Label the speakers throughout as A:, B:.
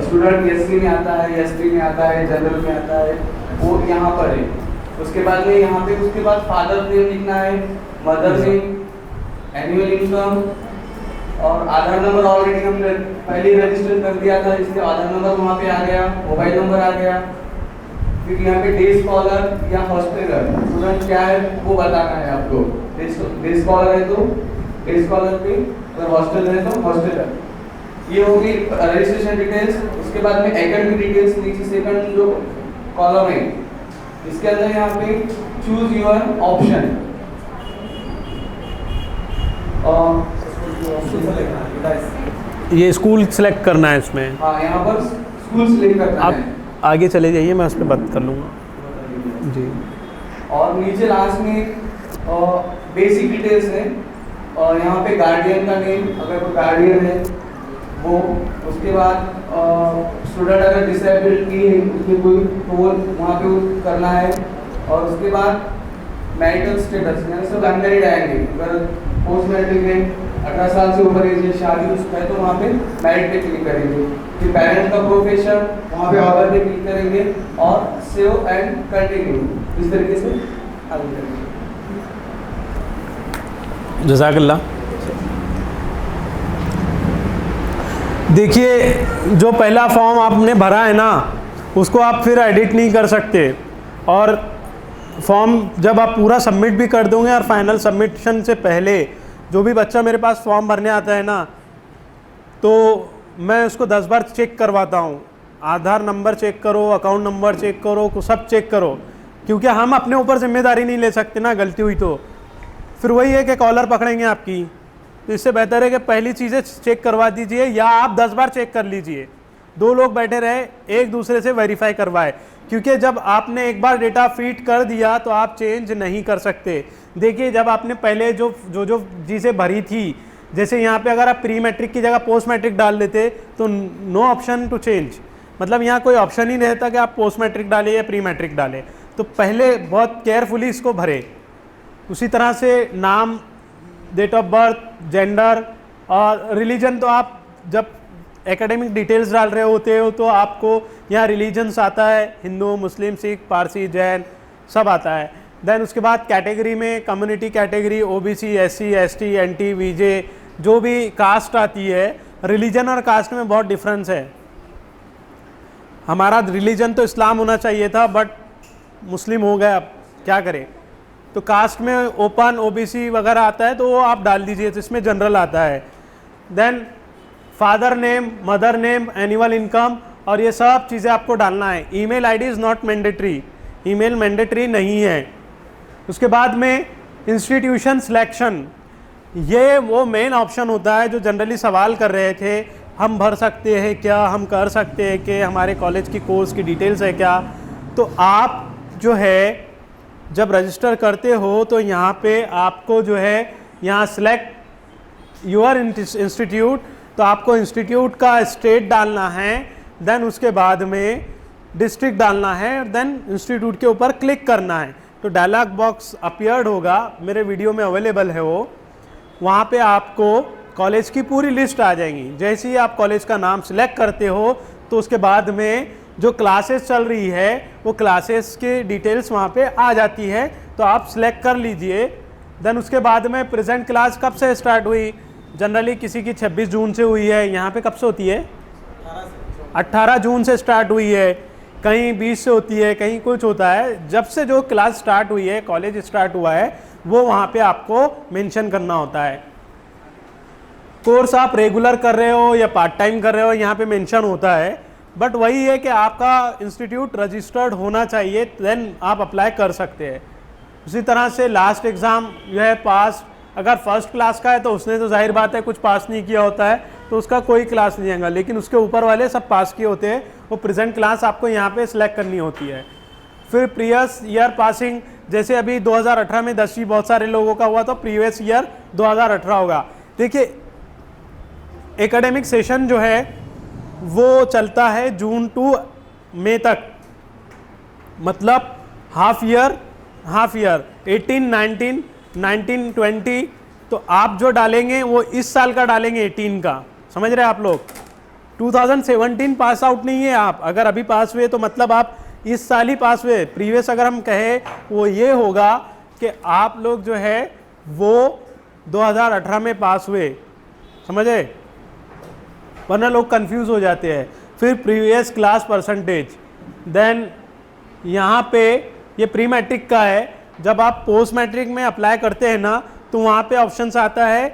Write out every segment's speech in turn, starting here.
A: Student SC में आता है, एसटी में आता है, जनरल में आता है, वो यहाँ पर है। उसके बाद में यहाँ पे उसके बाद फादर नेम लिखना है, मदर नेम, एनुअल इनकम और आधार नंबर ऑलरेडी हम पहले रजिस्टर कर दिया था, इसलिए आधार नंबर वहाँ पे आ गया, मोबाइल नंबर आ गया। फिर यहाँ पे डे स्कॉलर या हॉस्टलर स्टूडेंट क्या है वो बताना है आपको। डे स्कॉलर है तो डे स्कॉलर पे, अगर हॉस्टल है तो हॉस्टलर। ये होगी रजिस्ट्रेशन डिटेल्स। उसके बाद में एकेडमिक डिटेल्स नीचे सेकंड जो कॉलम है इसके अंदर यहाँ पे चूज योर ऑप्शन
B: ये स्कूल सेलेक्ट करना है इसमें।
A: हाँ, यहाँ पर स्कूल सेलेक्ट करना
B: आप
A: है।
B: आगे चले जाइए, मैं उस पर बात कर लूँगा जी।
A: और नीचे लास्ट में बेसिक डिटेल्स है और यहाँ पे गार्डियन का नेम, अगर कोई गार्डियन है वो। उसके बाद स्टूडेंट अगर डिसेबिलिटी है उसमें कोई तो वो वहाँ पे वो करना है। और उसके बाद मैरिटल स्टेटस यानी सब अनमैरिड आएंगे। अगर पोस्ट मैरिड है, 18 साल से ऊपर एज है, शादी उसका है तो वहाँ पे मैरिड पे क्लिक करेंगे। फिर पेरेंट का प्रोफेशन वहाँ पे ऑर्डर पे क्लिक करेंगे और सेव एंड कंटिन्यू इस तरीके से आगे करेंगे।
B: जज़ाकल्लाह। देखिए, जो पहला फॉर्म आपने भरा है ना उसको आप फिर एडिट नहीं कर सकते, और फॉर्म जब आप पूरा सबमिट भी कर दोगे और फाइनल सबमिशन से पहले जो भी बच्चा मेरे पास फॉर्म भरने आता है ना तो मैं उसको 10 बार चेक करवाता हूँ। आधार नंबर चेक करो, अकाउंट नंबर चेक करो, सब चेक करो, क्योंकि हम अपने ऊपर जिम्मेदारी नहीं ले सकते ना, गलती हुई तो फिर वही है कि कॉलर पकड़ेंगे आपकी। तो इससे बेहतर है कि पहली चीज़ें चेक करवा दीजिए या आप 10 बार चेक कर लीजिए। 2 लोग बैठे रहे, एक दूसरे से वेरीफाई करवाए, क्योंकि जब आपने एक बार डेटा फीड कर दिया तो आप चेंज नहीं कर सकते। देखिए, जब आपने पहले जो चीज़ें भरी थी, जैसे यहाँ पे अगर आप प्री मैट्रिक की जगह पोस्ट मैट्रिक डाल देते तो नो ऑप्शन टू चेंज, मतलब यहाँ कोई ऑप्शन ही नहीं रहता कि आप पोस्ट मैट्रिक डालें या प्री मैट्रिक डालें। तो पहले बहुत केयरफुली इसको भरे। उसी तरह से नाम, डेट ऑफ बर्थ, जेंडर और रिलीजन, तो आप जब एकेडमिक डिटेल्स डाल रहे होते हो तो आपको यहाँ रिलीजन्स आता है, हिंदू, मुस्लिम, सिख, पारसी, जैन सब आता है। देन उसके बाद कैटेगरी में community category, OBC, SC, ST, NT, VJ, जो भी कास्ट आती है। रिलीजन और कास्ट में बहुत डिफरेंस है। हमारा रिलीजन तो इस्लाम होना चाहिए था बट मुस्लिम हो गया, अब क्या करें। तो कास्ट में ओपन, ओबीसी वगैरह आता है तो वो आप डाल दीजिए, तो इसमें जनरल आता है। Then father name, mother name, annual income और ये सब चीज़ें आपको डालना है। Email ID is not mandatory, email mandatory नहीं है। उसके बाद में इंस्टीट्यूशन सिलेक्शन, ये वो मेन ऑप्शन होता है जो जनरली सवाल कर रहे थे, हम भर सकते हैं क्या, हम कर सकते हैं कि हमारे कॉलेज की कोर्स की डिटेल्स है क्या। तो आप जो है जब रजिस्टर करते हो तो यहाँ पे आपको जो है यहाँ सिलेक्ट योर इंस्टीट्यूट, तो आपको इंस्टीट्यूट का स्टेट डालना है, देन उसके बाद में डिस्ट्रिक्ट डालना है और देन इंस्टीट्यूट के ऊपर क्लिक करना है। तो डायलॉग बॉक्स अपीयर्ड होगा, मेरे वीडियो में अवेलेबल है वो, वहाँ पे आपको कॉलेज की पूरी लिस्ट आ जाएंगी। जैसे ही आप कॉलेज का नाम सिलेक्ट करते हो तो उसके बाद में जो क्लासेस चल रही है वो क्लासेस की डिटेल्स वहाँ पे आ जाती है, तो आप सिलेक्ट कर लीजिए। देन उसके बाद में प्रेजेंट क्लास कब से स्टार्ट हुई, जनरली किसी की 26 जून से हुई है, यहाँ पे कब से होती है 18 जून से स्टार्ट हुई है, कहीं 20 से होती है, कहीं कुछ होता है। जब से जो क्लास स्टार्ट हुई है, कॉलेज स्टार्ट हुआ है, वो वहाँ पे आपको मेंशन करना होता है। कोर्स आप रेगुलर कर रहे हो या पार्ट टाइम कर रहे हो यहाँ पे मेंशन होता है, बट वही है कि आपका इंस्टीट्यूट रजिस्टर्ड होना चाहिए, देन आप अप्लाई कर सकते हैं। उसी तरह से लास्ट एग्ज़ाम जो है पास, अगर फर्स्ट क्लास का है तो उसने तो जाहिर बात है कुछ पास नहीं किया होता है तो उसका कोई क्लास नहीं आएगा, लेकिन उसके ऊपर वाले सब पास किए होते हैं, वो प्रेजेंट क्लास आपको यहाँ पे सिलेक्ट करनी होती है। फिर प्रीवियस ईयर पासिंग, जैसे अभी 2018 में 10वीं बहुत सारे लोगों का हुआ तो प्रीवियस ईयर 2018 होगा। देखिए, एकेडमिक सेशन जो है वो चलता है जून टू मई तक, मतलब हाफ ईयर 18, 19, 19, 20। तो आप जो डालेंगे वो इस साल का डालेंगे 18 का, समझ रहे हैं आप लोग। 2017 पास आउट नहीं है आप, अगर अभी पास हुए तो मतलब आप इस साल ही पास हुए। प्रीवियस अगर हम कहें वो ये होगा कि आप लोग जो है वो 2018 में पास हुए, समझे, वरना लोग कंफ्यूज हो जाते हैं। फिर प्रीवियस क्लास परसेंटेज, देन यहाँ पे ये प्री मैट्रिक का है। जब आप पोस्ट मैट्रिक में अप्लाई करते हैं ना तो वहाँ पे ऑप्शंस आता है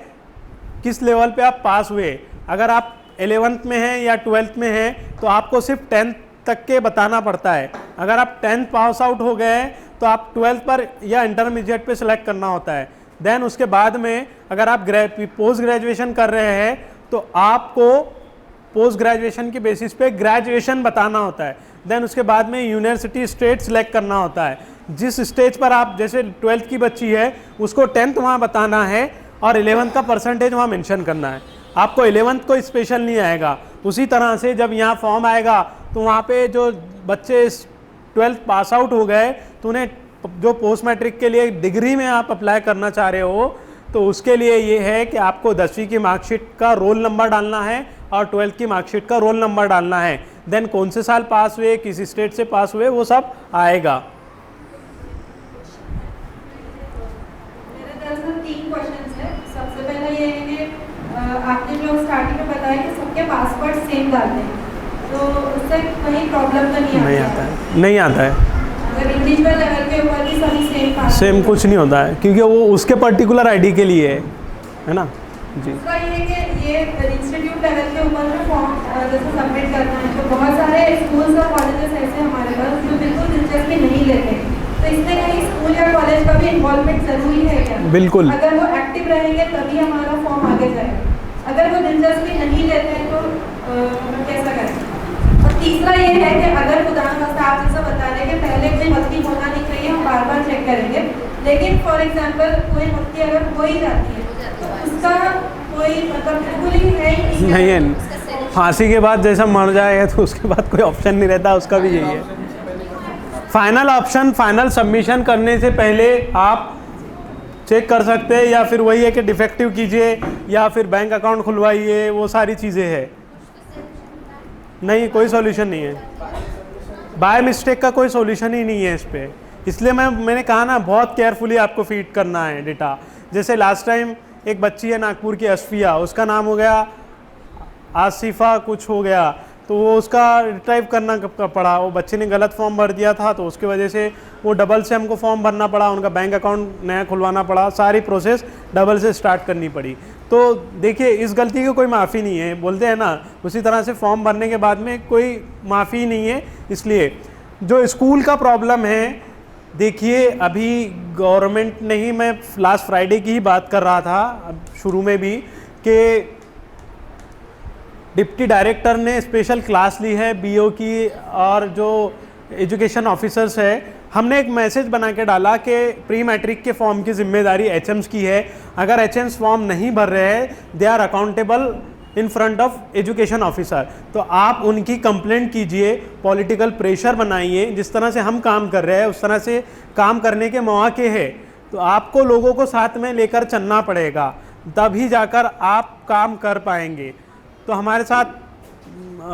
B: किस लेवल पे आप पास हुए। अगर आप 11th में हैं या 12th में हैं तो आपको सिर्फ 10th तक के बताना पड़ता है। अगर आप 10th पास आउट हो गए हैं तो आप 12th पर या इंटरमीडिएट पे सिलेक्ट करना होता है। देन उसके बाद में अगर आप पोस्ट ग्रेजुएशन कर रहे हैं तो आपको पोस्ट ग्रेजुएशन के बेसिस पे ग्रेजुएशन बताना होता है। देन उसके बाद में यूनिवर्सिटी स्टेट सिलेक्ट करना होता है। जिस स्टेज पर आप, जैसे 12th की बच्ची है उसको 10th वहाँ बताना है और 11th का परसेंटेज वहाँ मेंशन करना है। आपको 11th को स्पेशल नहीं आएगा। उसी तरह से जब यहाँ फॉर्म आएगा तो वहाँ पे जो बच्चे 12th पास आउट हो गए तो उन्हें जो पोस्ट मैट्रिक के लिए डिग्री में आप अप्लाई करना चाह रहे हो तो उसके लिए ये है कि आपको 10वीं की मार्कशीट का रोल नंबर डालना है और 12th की मार्कशीट का रोल नंबर डालना है। देन कौन से साल पास हुए, किस स्टेट से पास हुए, वो सब आएगा।
C: मेरे दरअसल 3 क्वेश्चंस हैं। सबसे पहला ये है कि आपने जो स्टार्टिंग में बताया कि सबके पासवर्ड सेम डालते हैं, तो उससे कहीं प्रॉब्लम तो नहीं आता है?
B: नहीं आता है।
C: अगर इंडिविजुअल लेवल के ऊपर भी सभी सेम पासवर्ड,
B: सेम कुछ नहीं होता है क्योंकि वो उसके पर्टिकुलर आईडी के लिए है ना जी।
C: दूसरा ये है कि ये इंस्टीट्यूट लेवल के ऊपर में फॉर्म जैसे सबमिट करना है तो बहुत सारे स्कूल्स और कॉलेजेस ऐसे हमारे पास जो बिल्कुल दिलचस्पी नहीं लेते, तो इसमें कहीं स्कूल या कॉलेज का भी इन्वॉल्वमेंट जरूरी है क्या?
B: बिल्कुल।
C: अगर वो एक्टिव रहेंगे तभी हमारा फॉर्म आगे जाएगा। अगर वो दिलचस्पी नहीं लेते हैं तो हम कैसा करें? और तीसरा ये है कि अगर उदाहरण आप जैसा बता रहे हैं कि पहले कोई भर्ती होना नहीं चाहिए, हम बार बार चेक करेंगे, लेकिन फॉर एग्जांपल कोई भर्ती अगर हो ही जाती है तो उसका कोई मतलब बिल्कुल ही है
B: नहीं है। फांसी के बाद जैसा मर जाएगा तो उसके बाद कोई ऑप्शन नहीं रहता, उसका भी यही है। फाइनल ऑप्शन, फाइनल सबमिशन करने से पहले आप चेक कर सकते हैं या फिर वही है कि डिफेक्टिव कीजिए या फिर बैंक अकाउंट खुलवाइए, वो सारी चीज़ें हैं। नहीं, कोई सॉल्यूशन नहीं है। बाय मिस्टेक का कोई सॉल्यूशन ही नहीं है इस पर। इसलिए मैंने कहा ना, बहुत केयरफुली आपको फीड करना है डेटा। जैसे लास्ट टाइम एक बच्ची है नागपुर की, अशफिया, उसका नाम हो गया आसिफा कुछ हो गया, तो वो उसका रिट्राइव करना पड़ा। वो बच्चे ने गलत फॉर्म भर दिया था तो उसकी वजह से वो डबल से हमको फॉर्म भरना पड़ा, उनका बैंक अकाउंट नया खुलवाना पड़ा, सारी प्रोसेस डबल से स्टार्ट करनी पड़ी। तो देखिए, इस गलती की कोई माफ़ी नहीं है, बोलते हैं ना, उसी तरह से फॉर्म भरने के बाद में कोई माफ़ी नहीं है। इसलिए जो स्कूल का प्रॉब्लम है, देखिए अभी गवर्नमेंट ने ही, मैं लास्ट फ्राइडे की ही बात कर रहा था शुरू में भी, कि डिप्टी डायरेक्टर ने स्पेशल क्लास ली है बीओ की, और जो एजुकेशन ऑफिसर्स है, हमने एक मैसेज बना के डाला कि प्री मैट्रिक के फॉर्म की जिम्मेदारी एचएम्स की है। अगर एचएम्स फॉर्म नहीं भर रहे हैं, they are accountable in front of education officer. तो आप उनकी कंप्लेंट कीजिए, पॉलिटिकल प्रेशर बनाइए। जिस तरह से हम काम कर रहे हैं उस तरह से काम करने के मौके हैं, तो आपको लोगों को साथ में लेकर चलना पड़ेगा, तभी जाकर आप काम कर पाएंगे। तो हमारे साथ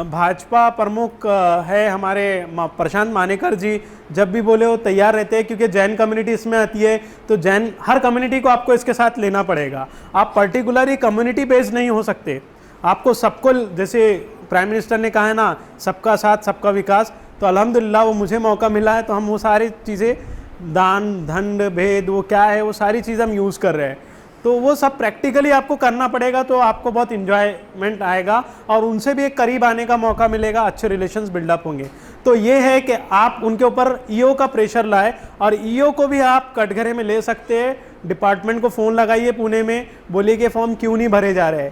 B: भाजपा प्रमुख है हमारे प्रशांत मानेकर जी, जब भी बोले वो तैयार रहते हैं, क्योंकि जैन कम्युनिटी इसमें आती है, तो जैन हर कम्युनिटी को आपको इसके साथ लेना पड़ेगा। आप पर्टिकुलरली कम्युनिटी बेस्ड नहीं हो सकते, आपको सबको, जैसे प्राइम मिनिस्टर ने कहा है ना, सबका साथ सबका विकास, तो अल्हम्दुलिल्लाह वो मुझे मौका मिला है, तो हम वो सारी चीज़ें, दान दंड भेद वो क्या है, वो सारी चीज़ हम यूज़ कर रहे हैं। तो वो सब प्रैक्टिकली आपको करना पड़ेगा, तो आपको बहुत इन्जॉयमेंट आएगा और उनसे भी एक करीब आने का मौका मिलेगा, अच्छे रिलेशंस बिल्डअप होंगे। तो ये है कि आप उनके ऊपर ईओ का प्रेशर लाए, और ईओ को भी आप कटघरे में ले सकते हैं। डिपार्टमेंट को फ़ोन लगाइए पुणे में, बोलिए कि फॉर्म क्यों नहीं भरे जा रहे।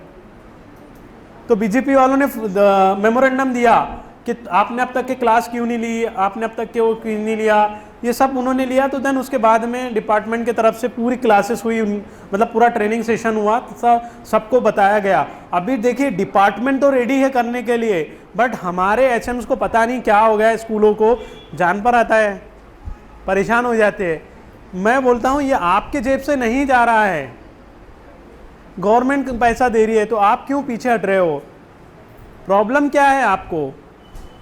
B: तो बीजेपी वालों ने मेमोरेंडम दिया कि आपने अब तक के क्लास क्यों नहीं ली, आपने अब तक के वो क्यों नहीं लिया, ये सब उन्होंने लिया। तो देन उसके बाद में डिपार्टमेंट की तरफ से पूरी क्लासेस हुई, मतलब पूरा ट्रेनिंग सेशन हुआ, तो सबको बताया गया। अभी देखिए, डिपार्टमेंट तो रेडी है करने के लिए, बट हमारे एचएम्स को पता नहीं क्या हो गया है, स्कूलों को जान पर आता है, परेशान हो जाते हैं। मैं बोलता हूँ ये आपके जेब से नहीं जा रहा है, गवर्नमेंट पैसा दे रही है, तो आप क्यों पीछे हट रहे हो? प्रॉब्लम क्या है आपको?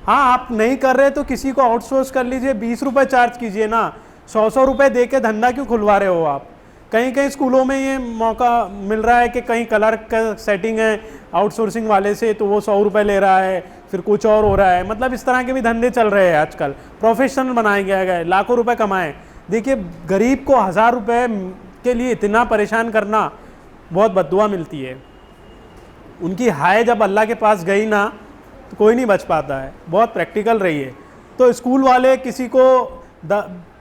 B: हाँ, आप नहीं कर रहे तो किसी को आउटसोर्स कर लीजिए, 20 रुपये चार्ज कीजिए ना, 100 रुपये दे के धंधा क्यों खुलवा रहे हो आप? कहीं कहीं स्कूलों में ये मौका मिल रहा है कि कहीं कलर का सेटिंग है आउटसोर्सिंग वाले से, तो वो 100 रुपये ले रहा है, फिर कुछ और हो रहा है। मतलब इस तरह के भी धंधे चल रहे हैं आजकल, प्रोफेशनल बनाए गए, लाखों रुपए कमाएं। देखिए, गरीब को 1000 रुपये के लिए इतना परेशान करना, बहुत बद्दुआ मिलती है। उनकी हाय जब अल्लाह के पास गई ना, तो कोई नहीं बच पाता है। बहुत प्रैक्टिकल रहिए। तो स्कूल वाले किसी को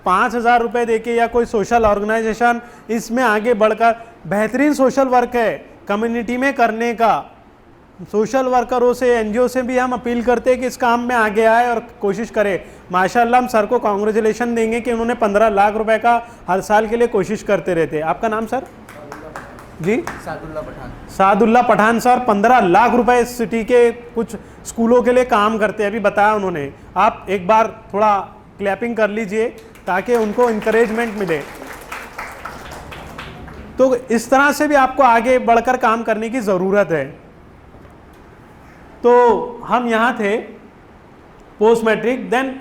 B: 5000 रुपये दे के, या कोई सोशल ऑर्गेनाइजेशन इसमें आगे बढ़कर, बेहतरीन सोशल वर्क है कम्युनिटी में करने का। सोशल वर्करों से, एनजीओ से भी हम अपील करते हैं कि इस काम में आगे आए और कोशिश करें। माशाल्लाह, हम सर को कांग्रेचुलेशन देंगे कि उन्होंने 15 लाख रुपए का हर साल के लिए कोशिश करते रहते हैं। आपका नाम सर? जी, सादुल्ला पठान सर 15 लाख रुपए इस सिटी के कुछ स्कूलों के लिए काम करते हैं, अभी बताया उन्होंने। आप एक बार थोड़ा क्लैपिंग कर लीजिए ताकि उनको इंकरेजमेंट मिले। तो इस तरह से भी आपको आगे बढ़कर काम करने की ज़रूरत है। तो हम यहाँ थे post matric, then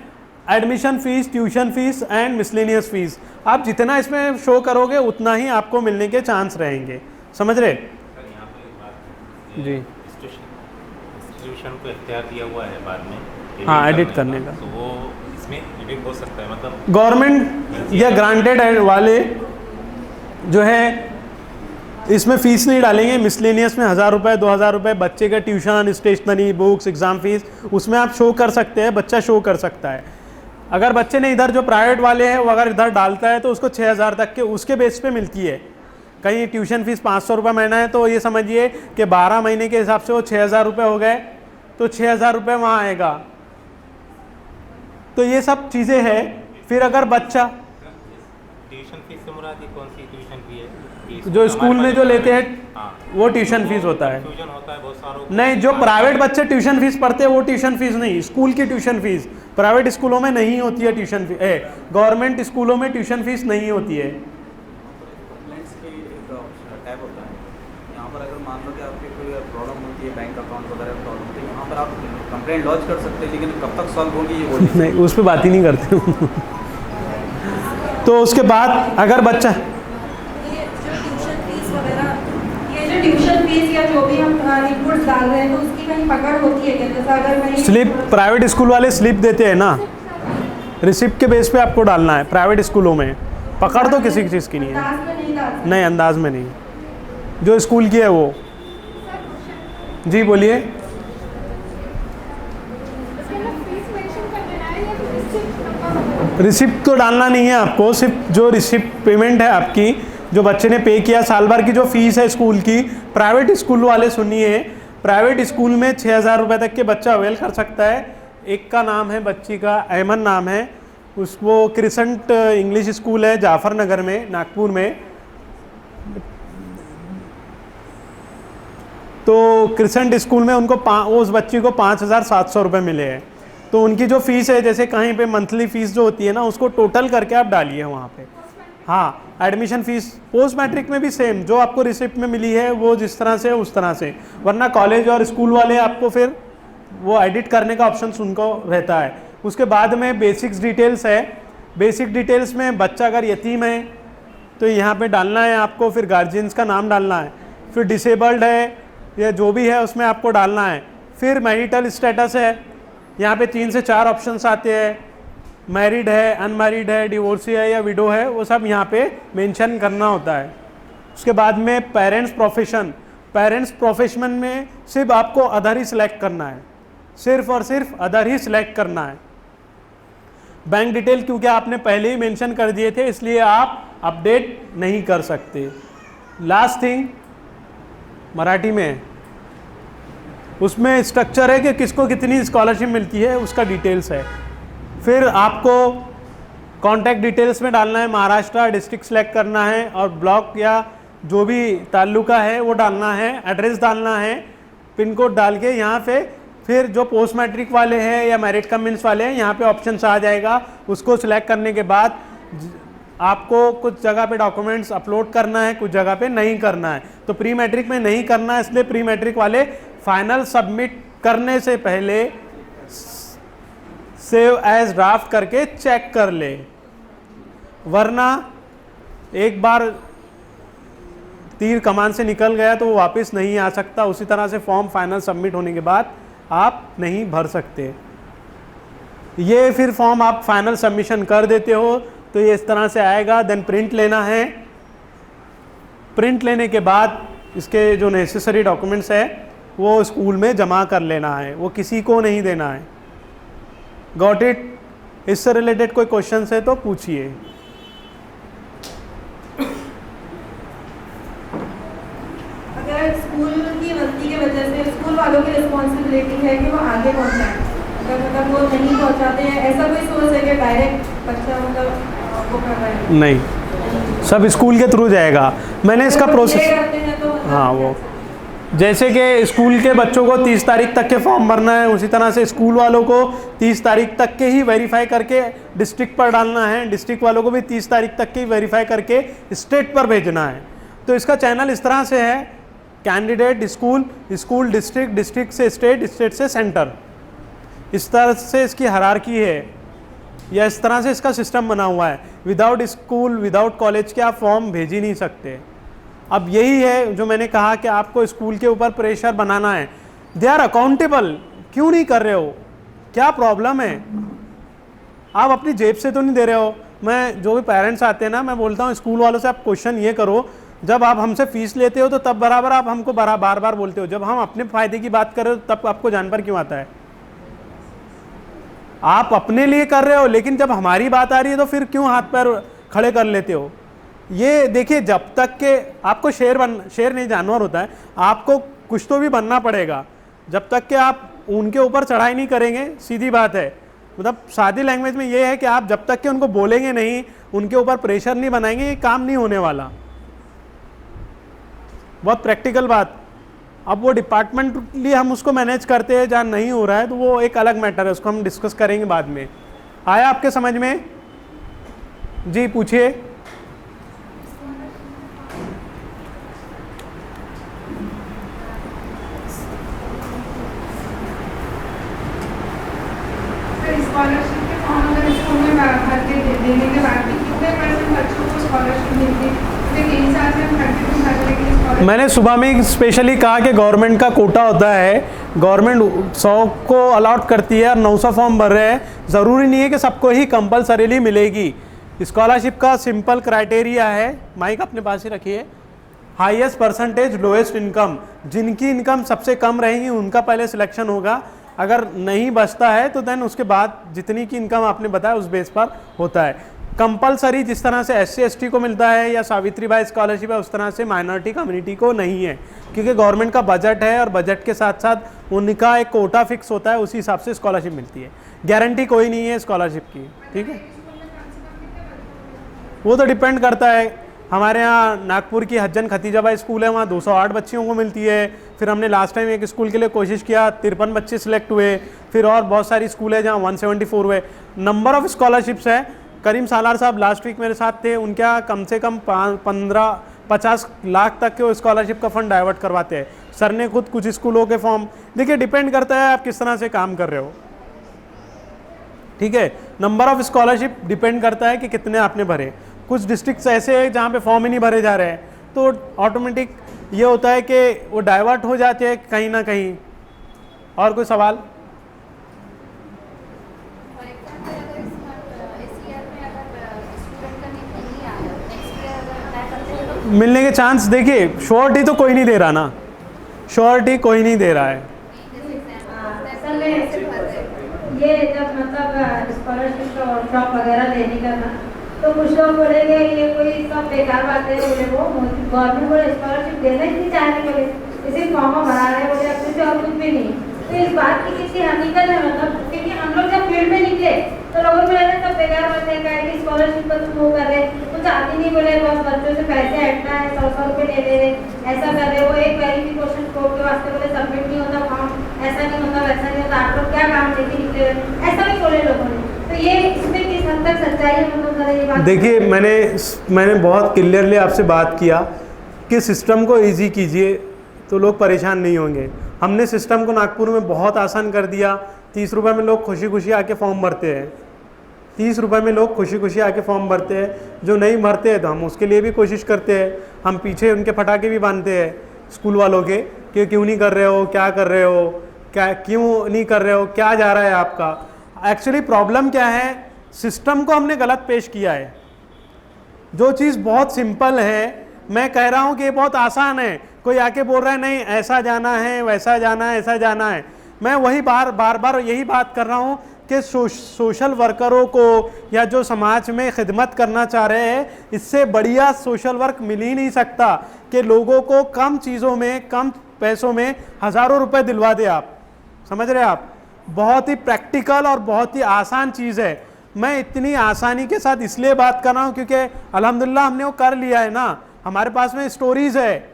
B: admission fee, tuition fee and miscellaneous fee. आप जितना इसमें शो करोगे उतना ही आपको मिलने के चांस रहेंगे, समझ रहे? जी,
D: इंस्टीट्यूशन को इख्तियार दिया हुआ है बाद में,
B: हाँ, एडिट करने का,
D: तो वो इसमें एडिट हो सकता है। मतलब
B: गवर्नमेंट या ग्रांटेड वाले जो है इसमें फीस नहीं डालेंगे। मिसलेनियस में 1000 रुपये, 2000 रुपये बच्चे का tuition, stationery, books, exam fee, उसमें आप शो कर सकते हैं, बच्चा शो कर सकता है। अगर बच्चे ने इधर जो प्राइवेट वाले हैं वो अगर इधर डालता है तो उसको 6000 तक के उसके बेस पे मिलती है। कहीं ट्यूशन फीस 500 रुपये महीना है तो ये समझिए कि 12 महीने के हिसाब से वो 6000 रुपये हो गए, तो 6000 रुपये वहाँ आएगा। तो ये सब चीज़ें हैं। फिर अगर बच्चा
D: ट्यूशन फीस से मुराद कौन सी ट्यूशन फी है?
B: जो स्कूल में जो लेते हैं वो ट्यूशन फीस होता है।
D: बहुत सारों
B: नहीं, जो प्राइवेट बच्चे ट्यूशन फीस पढ़ते हैं वो ट्यूशन फीस नहीं, स्कूल की ट्यूशन फीस। प्राइवेट स्कूलों में नहीं होती है ट्यूशन फीस, गवर्नमेंट स्कूलों में ट्यूशन फीस नहीं होती है।
E: टैब होता है, यहाँ पर अगर मान लो कि आपकी कोई प्रॉब्लम होती है, बैंक अकाउंट वगैरह प्रॉब्लम होती है, यहाँ पर आप कंप्लेंट लॉन्च कर सकते हैं, लेकिन कब तक सॉल्व होगी ये
B: नहीं, उस पर बात ही नहीं करते हूँ। तो उसके बाद अगर बच्चा
C: ट्यूशन फीस या जो भी हम इनपुट्स डाल रहे हैं तो उसकी कहीं पकड़ होती है क्या? जैसे अगर मैं
B: स्लिप, प्राइवेट स्कूल वाले स्लिप देते हैं ना, रिसिप्ट के बेस पे आपको डालना है। प्राइवेट स्कूलों में पकड़ तो किसी चीज़ की नहीं है।
C: अंदाज में नहीं डाल सकते।
B: नहीं, अंदाज में नहीं, जो स्कूल की है वो। जी बोलिए। रिसिप्ट तो डालना नहीं है आपको, सिर्फ जो रिसिप्ट पेमेंट है आपकी, जो बच्चे ने पे किया, साल भर की जो फीस है स्कूल की। प्राइवेट स्कूल वाले सुनिए, प्राइवेट स्कूल में 6000 रुपये तक के बच्चा अवेल कर सकता है। एक का नाम है, बच्ची का अहमद नाम है, वो क्रिसेंट इंग्लिश स्कूल है जाफर नगर में, नागपुर में। तो क्रिसेंट स्कूल में उनको उस बच्ची को 5700 रुपये मिले हैं। तो उनकी जो फीस है, जैसे कहीं पे मंथली फीस जो होती है ना, उसको टोटल करके आप डालिए वहाँ पे। हाँ, एडमिशन फीस पोस्ट मैट्रिक में भी सेम, जो आपको रिसिप्ट में मिली है वो जिस तरह से उस तरह से। वरना कॉलेज और स्कूल वाले आपको फिर वो एडिट करने का ऑप्शन उनको रहता है। उसके बाद में बेसिक्स डिटेल्स है। बेसिक डिटेल्स में बच्चा अगर यतीम है तो यहाँ पे डालना है आपको, फिर गार्जियंस का नाम डालना है, फिर डिसेबल्ड है या जो भी है उसमें आपको डालना है। फिर मैरिटल स्टेटस है, यहाँ पे 3 से 4 ऑप्शंस आते हैं, मैरिड है, अनमैरिड है, डिवोर्सी है या विडो है, वो सब यहाँ पे मेंशन करना होता है। उसके बाद में पेरेंट्स प्रोफेशन, पेरेंट्स प्रोफेशन में सिर्फ आपको अदर ही सिलेक्ट करना है, सिर्फ और सिर्फ अदर ही सिलेक्ट करना है। बैंक डिटेल क्योंकि आपने पहले ही मेंशन कर दिए थे इसलिए आप अपडेट नहीं कर सकते। लास्ट थिंग मराठी में है, उसमें स्ट्रक्चर है कि किसको कितनी स्कॉलरशिप मिलती है, उसका डिटेल्स है। फिर आपको कॉन्टैक्ट डिटेल्स में डालना है, महाराष्ट्र डिस्ट्रिक्ट सेलेक्ट करना है और ब्लॉक या जो भी ताल्लुका है वो डालना है, एड्रेस डालना है, पिन कोड डाल के यहाँ पे। फिर जो पोस्ट मैट्रिक वाले हैं या मैरिट कम मीन्स वाले हैं, यहाँ पे ऑप्शंस आ जाएगा। उसको सिलेक्ट करने के बाद आपको कुछ जगह पे डॉक्यूमेंट्स अपलोड करना है, कुछ जगह पे नहीं करना है। तो प्री मैट्रिक में नहीं करना है, इसलिए प्री मैट्रिक वाले फाइनल सबमिट करने से पहले सेव एज ड्राफ्ट करके चेक कर ले, वरना एक बार तीर कमान से निकल गया तो वो वापस नहीं आ सकता। उसी तरह से फॉर्म फाइनल सबमिट होने के बाद आप नहीं भर सकते। ये फिर फॉर्म आप फाइनल सबमिशन कर देते हो तो ये इस तरह से आएगा। देन प्रिंट लेना है, प्रिंट लेने के बाद इसके जो नेसेसरी डॉक्यूमेंट्स है वो स्कूल में जमा कर लेना है, वो किसी को नहीं देना है। Got it? इससे रिलेटेड कोई क्वेश्चन है तो पूछिए।
C: अगर स्कूल की गलती की वजह से स्कूल वालों की रिस्पॉन्सिबिलिटी है कि वो आगे पहुंचाएं, अगर मतलब वो नहीं पहुंचाते हैं, ऐसा कोई सोच है कि डायरेक्ट बच्चा मतलब वो कर रहा है?
B: नहीं, सब स्कूल के थ्रू जाएगा। मैंने इसका प्रोसेस, हाँ, वो जैसे कि स्कूल के बच्चों को 30 तारीख तक के फॉर्म भरना है, उसी तरह से स्कूल वालों को 30 तारीख तक के ही वेरीफाई करके डिस्ट्रिक्ट पर डालना है, डिस्ट्रिक्ट वालों को भी 30 तारीख तक के ही वेरीफाई करके स्टेट पर भेजना है। तो इसका चैनल इस तरह से है, candidate, school, school district, district से स्टेट, स्टेट से सेंटर, इस तरह से इसकी हायरार्की है, या इस तरह से इसका सिस्टम बना हुआ है। विदाउट स्कूल, विदाउट कॉलेज के आप फॉर्म भेज ही नहीं सकते। अब यही है जो मैंने कहा कि आपको स्कूल के ऊपर प्रेशर बनाना है। दे आर अकाउंटेबल, क्यों नहीं कर रहे हो, क्या प्रॉब्लम है? आप अपनी जेब से तो नहीं दे रहे हो। मैं जो भी पेरेंट्स आते हैं ना, मैं बोलता हूँ स्कूल वालों से आप क्वेश्चन ये करो, जब आप हमसे फीस लेते हो तो तब बराबर आप हमको बार बार बोलते हो, जब हम अपने फायदे की बात कर रहे हो तब आपको जान पर क्यों आता है? आप अपने लिए कर रहे हो, लेकिन जब हमारी बात आ रही है तो फिर क्यों हाथ पैर खड़े कर लेते हो? ये देखिए, जब तक के आपको शेर नहीं जानवर होता है, आपको कुछ तो भी बनना पड़ेगा। जब तक कि आप उनके ऊपर चढ़ाई नहीं करेंगे, सीधी बात है, मतलब सादी लैंग्वेज में ये है कि आप जब तक कि उनको बोलेंगे नहीं, उनके ऊपर प्रेशर नहीं बनाएंगे, ये काम नहीं होने वाला। बहुत प्रैक्टिकल बात। अब वो डिपार्टमेंटली हम उसको मैनेज करते हैं, जहाँ नहीं हो रहा है तो वो एक अलग मैटर है, उसको हम डिस्कस करेंगे बाद में। आया आपके समझ में? जी पूछिए।
C: स्कॉलरशिप के फॉर्म अगर स्कूल में भर के देने के बाद भी कितने % बच्चों को स्कॉलरशिप मिलती है?
B: मैंने सुबह में स्पेशली कहा कि गवर्नमेंट का कोटा होता है, गवर्नमेंट 100 को अलॉट करती है और 900 फॉर्म भर रहे हैं। ज़रूरी नहीं है कि सबको ही कंपलसरीली मिलेगी। स्कॉलरशिप का सिंपल क्राइटेरिया है, माइक अपने पास ही रखिए, हाईएस्ट परसेंटेज लोएस्ट इनकम। जिनकी इनकम सबसे कम रहेगी उनका पहले सिलेक्शन होगा। अगर नहीं बचता है तो देन उसके बाद जितनी की इनकम आपने बताया उस बेस पर होता है। कंपलसरी जिस तरह से SC ST को मिलता है या सावित्रीबाई स्कॉलरशिप है, उस तरह से माइनॉरिटी कम्युनिटी को नहीं है, क्योंकि गवर्नमेंट का बजट है और बजट के साथ साथ उनका एक कोटा फिक्स होता है, उसी हिसाब से स्कॉलरशिप मिलती है। गारंटी कोई नहीं है स्कॉलरशिप की, ठीक है। वो तो डिपेंड करता है। हमारे यहाँ नागपुर की हज्जन खतीजाबाई स्कूल है, वहाँ 208 बच्चियों को मिलती है। फिर हमने लास्ट टाइम एक स्कूल के लिए कोशिश किया, 53 बच्चे सिलेक्ट हुए। फिर और बहुत सारी स्कूल है जहाँ 174 हुए। नंबर ऑफ स्कॉलरशिप्स है। करीम सालार साहब लास्ट वीक मेरे साथ थे, उनके यहाँ कम से कम 50 लाख तक के वो स्कॉलरशिप का फंड डाइवर्ट करवाते हैं। सर ने खुद कुछ स्कूलों के फॉर्म, देखिए डिपेंड करता है आप किस तरह से काम कर रहे हो, ठीक है। नंबर ऑफ स्कॉलरशिप डिपेंड करता है कि कितने आपने भरे। कुछ डिस्ट्रिक्ट्स ऐसे हैं जहाँ पे फॉर्म ही नहीं भरे जा रहे हैं, तो ऑटोमेटिक ये होता है कि वो डाइवर्ट हो जाते हैं कहीं ना कहीं। और कोई सवाल? मिलने के चांस, देखिए श्योरिटी तो कोई नहीं दे रहा ना, श्योरिटी कोई नहीं दे रहा है।
F: ये जब मतलब स्कॉलरशिप का वर्कशॉप वगैरह देने का था, तो कुछ लोग बोलेंगे ये कोई सब बेकार बातें बोले, वो गवर्नमेंट बोले स्कॉलरशिप देना ही नहीं चाहती, बोले इसी फॉर्म में भरा रहे, बोले अब से और कुछ भी नहीं। तो इस बात की कितनी हकीकत है, मतलब क्योंकि हम लोग जब फील्ड में निकले तो लोगों को लगा सब बेकार बातें का कि स्कॉलरशिप पर तुम वो कर रहे, कुछ आती नहीं, बोले बस बच्चों से पैसे हटना है, 100 रुपये ले ले रहे, ऐसा कर रहे। वो एक वेरिफिकेशन कोड के वास्ते बोले सबमिट नहीं होता फॉर्म, ऐसा नहीं होता वैसा नहीं होता, आप लोग क्या काम लेके निकले, ऐसा भी बोले लोगों ने। तो ये इसमें किस हद तक सच्चाई है, मतलब ये बात।
B: देखिए मैंने बहुत क्लियरली आपसे बात किया कि सिस्टम को ईजी कीजिए तो लोग परेशान नहीं होंगे। हमने सिस्टम को नागपुर में बहुत आसान कर दिया। 30 रुपये में लोग खुशी खुशी आके फॉर्म भरते हैं, 30 रुपये में लोग खुशी खुशी आके फॉर्म भरते हैं। जो नहीं भरते हैं तो हम उसके लिए भी कोशिश करते हैं, हम पीछे उनके फटाके भी बांधते हैं स्कूल वालों के कि क्यों नहीं कर रहे हो, क्या कर रहे हो, क्या क्यों नहीं कर रहे हो, क्या जा रहा है आपका। एक्चुअली प्रॉब्लम क्या है, सिस्टम को हमने गलत पेश किया है। जो चीज़ बहुत सिंपल है, मैं कह रहा हूँ कि ये बहुत आसान है, कोई आके बोल रहा है नहीं ऐसा जाना है, वैसा जाना है, ऐसा जाना है। मैं वही बार बार यही बात कर रहा हूँ कि सोशल वर्करों को या जो समाज में खिदमत करना चाह रहे हैं, इससे बढ़िया सोशल वर्क मिल ही नहीं सकता कि लोगों को कम चीज़ों में, कम पैसों में हज़ारों रुपए दिलवा दे। आप समझ रहे हैं? आप बहुत ही प्रैक्टिकल और बहुत ही आसान चीज़ है। मैं इतनी आसानी के साथ इसलिए बात कर रहा हूँ क्योंकि अल्हम्दुलिल्लाह हमने वो कर लिया है ना, हमारे पास में स्टोरीज़ है।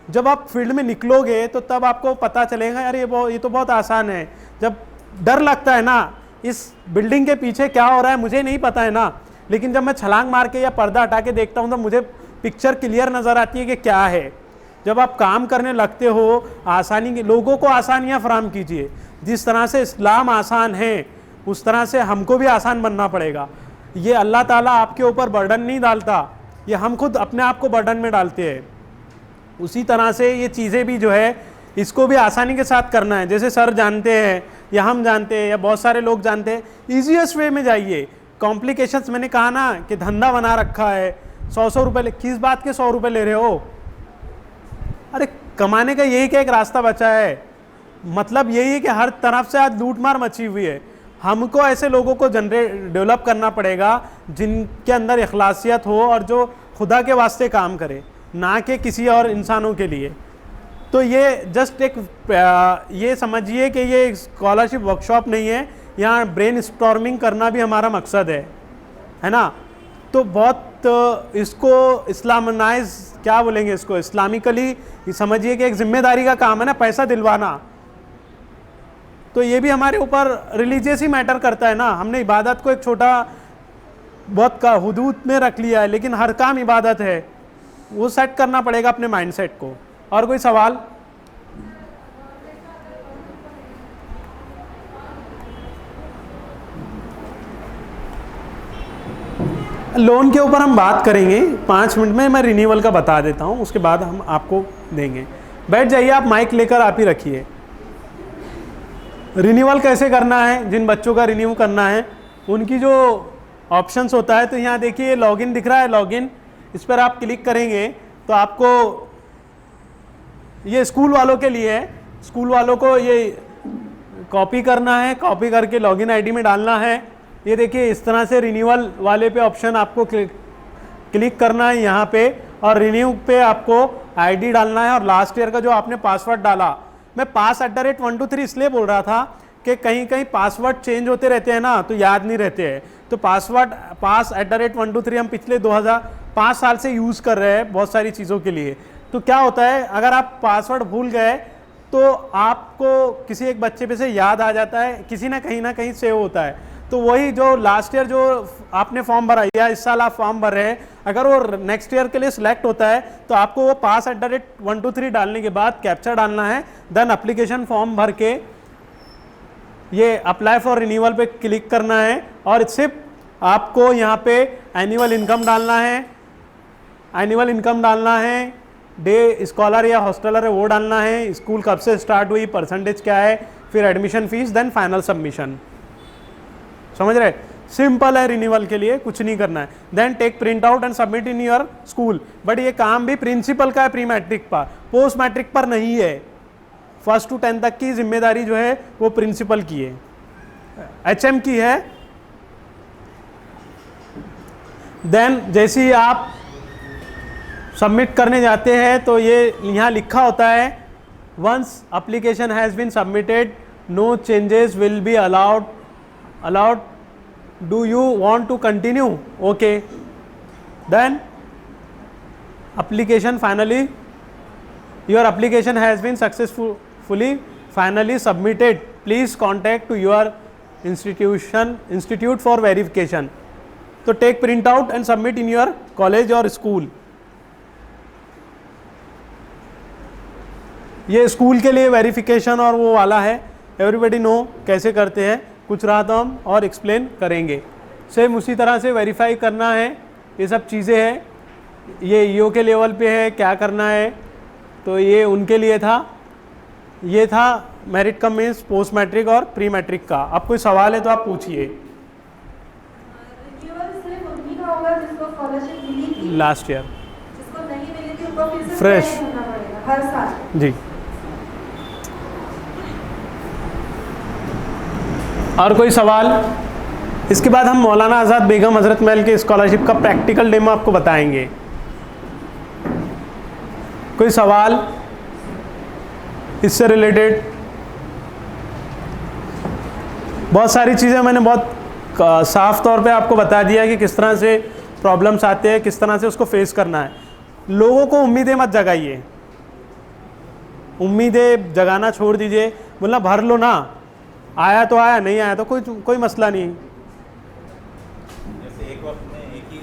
B: जब आप फील्ड में निकलोगे तो तब आपको पता चलेगा यार ये तो बहुत आसान है। जब डर लगता है ना, इस बिल्डिंग के पीछे क्या हो रहा है मुझे नहीं पता है ना, लेकिन जब मैं छलांग मार के या पर्दा हटा के देखता हूँ तो मुझे पिक्चर क्लियर नज़र आती है कि क्या है। जब आप काम करने लगते हो, आसानी के लोगों को आसानियाँ फराहम कीजिए। जिस तरह से इस्लाम आसान है उस तरह से हमको भी आसान बनना पड़ेगा। ये अल्लाह ताला आपके ऊपर बर्डन नहीं डालता, ये हम खुद अपने आप को बर्डन में डालते हैं। उसी तरह से ये चीज़ें भी जो है इसको भी आसानी के साथ करना है। जैसे सर जानते हैं या हम जानते हैं या बहुत सारे लोग जानते हैं, ईजीएस्ट वे में जाइए। कॉम्प्लिकेशंस मैंने कहा ना कि धंधा बना रखा है, 100 रुपये, किस बात के 100 रुपये ले रहे हो? अरे कमाने का यही क्या एक रास्ता बचा है? मतलब यही है कि हर तरफ से आज लूट मार मची हुई है। हमको ऐसे लोगों को डेवलप करना पड़ेगा जिनके अंदर इखलासियत हो और जो खुदा के वास्ते काम करे, ना कि किसी और इंसानों के लिए। तो ये जस्ट एक ये समझिए कि ये स्कॉलरशिप वर्कशॉप नहीं है, यहाँ ब्रेन स्टॉर्मिंग करना भी हमारा मकसद है ना। तो बहुत इसको इस्लामाइज क्या बोलेंगे, इसको इस्लामिकली समझिए कि एक जिम्मेदारी का काम है ना पैसा दिलवाना। तो ये भी हमारे ऊपर रिलीजियस ही मैटर करता है ना। हमने इबादत को एक छोटा बहुत का हुदूद में रख लिया है, लेकिन हर काम इबादत है, वो सेट करना पड़ेगा अपने माइंडसेट को। और कोई सवाल? लोन के ऊपर हम बात करेंगे 5 मिनट में, मैं रिन्यूअल का बता देता हूं, उसके बाद हम आपको देंगे। बैठ जाइए, आप माइक लेकर आप ही रखिए। रिन्यूअल कैसे करना है, जिन बच्चों का रिन्यू करना है उनकी जो ऑप्शंस होता है, तो यहाँ देखिए लॉगिन दिख रहा है, लॉगिन, इस पर आप क्लिक करेंगे तो आपको ये स्कूल वालों के लिए है। स्कूल वालों को ये कॉपी करना है, कॉपी करके लॉगिन आईडी में डालना है। ये देखिए इस तरह से रिन्यूअल वाले पे ऑप्शन आपको क्लिक करना है यहाँ पे, और रिन्यू पे आपको आईडी डालना है और लास्ट ईयर का जो आपने पासवर्ड डाला। मैं pass@123 इसलिए बोल रहा था कि कहीं कहीं पासवर्ड चेंज होते रहते हैं ना, तो याद नहीं रहते हैं। तो पासवर्ड pass@123 हम पिछले 2005 साल से यूज़ कर रहे हैं बहुत सारी चीज़ों के लिए। तो क्या होता है, अगर आप पासवर्ड भूल गए तो आपको किसी एक बच्चे पे से याद आ जाता है, किसी ना कहीं सेव होता है। तो वही जो लास्ट ईयर जो आपने फॉर्म भरा या इस साल आप फॉर्म भर रहे हैं, अगर वो नेक्स्ट ईयर के लिए सिलेक्ट होता है तो आपको वो pass@123 डालने के बाद कैप्चा डालना है, देन एप्लीकेशन फॉर्म भर के ये अप्लाई फॉर रिन्यूअल पे क्लिक करना है, और सिर्फ आपको यहाँ पे एनुअल इनकम डालना है, एनुअल इनकम डालना है, डे स्कॉलर या हॉस्टलर है वो डालना है, स्कूल कब से स्टार्ट हुई, परसेंटेज क्या है, फिर admission fee, then final submission. समझ रहे? सिंपल है, रिन्यूअल के लिए कुछ नहीं करना है। Then take print out and submit in your school. But ये काम भी प्रिंसिपल का है, प्री मैट्रिक पर, पोस्ट मैट्रिक पर नहीं है। 1st to 10 तक की जिम्मेदारी जो है वो प्रिंसिपल की है, HM की है। देन जैसे ही आप सबमिट करने जाते हैं तो ये यहाँ लिखा होता है, once application has been submitted no changes will be allowed, do you want to continue? Okay, then application finally, your application has been successfully finally submitted, please contact to your institute for verification. So take print out and submit in your college or school. ये school के लिए verification और वो वाला है, everybody know कैसे करते हैं, कुछ रहा तो हम और एक्सप्लेन करेंगे। सेम उसी तरह से वेरीफाई करना है, ये सब चीज़ें हैं। ये ईओ के लेवल पे है, क्या करना है, तो ये उनके लिए था। ये था merit come means post matric और प्री मैट्रिक का। अब कोई सवाल है तो आप पूछिए।
C: रिन्यूअल सिर्फ उन्हीं का होगा जिसको स्कॉलरशिप मिली थी,
B: लास्ट ईयर
C: जिसको नहीं मिली थी उनको फिर से
B: Fresh.
C: अप्लाई करना पड़ेगा हर साल।
B: जी। और कोई सवाल? इसके बाद हम मौलाना आज़ाद बेगम हज़रत महल के स्कॉलरशिप का प्रैक्टिकल डेमो आपको बताएंगे। कोई सवाल इससे रिलेटेड? बहुत सारी चीज़ें मैंने बहुत साफ तौर पे आपको बता दिया कि किस तरह से प्रॉब्लम्स आते हैं, किस तरह से उसको फेस करना है। लोगों को उम्मीदें मत जगाइए, उम्मीदें जगाना छोड़ दीजिए। बोला भर लो ना, आया तो आया, नहीं आया तो कोई मसला नहीं।
D: जैसे एक वक्त में एक ही,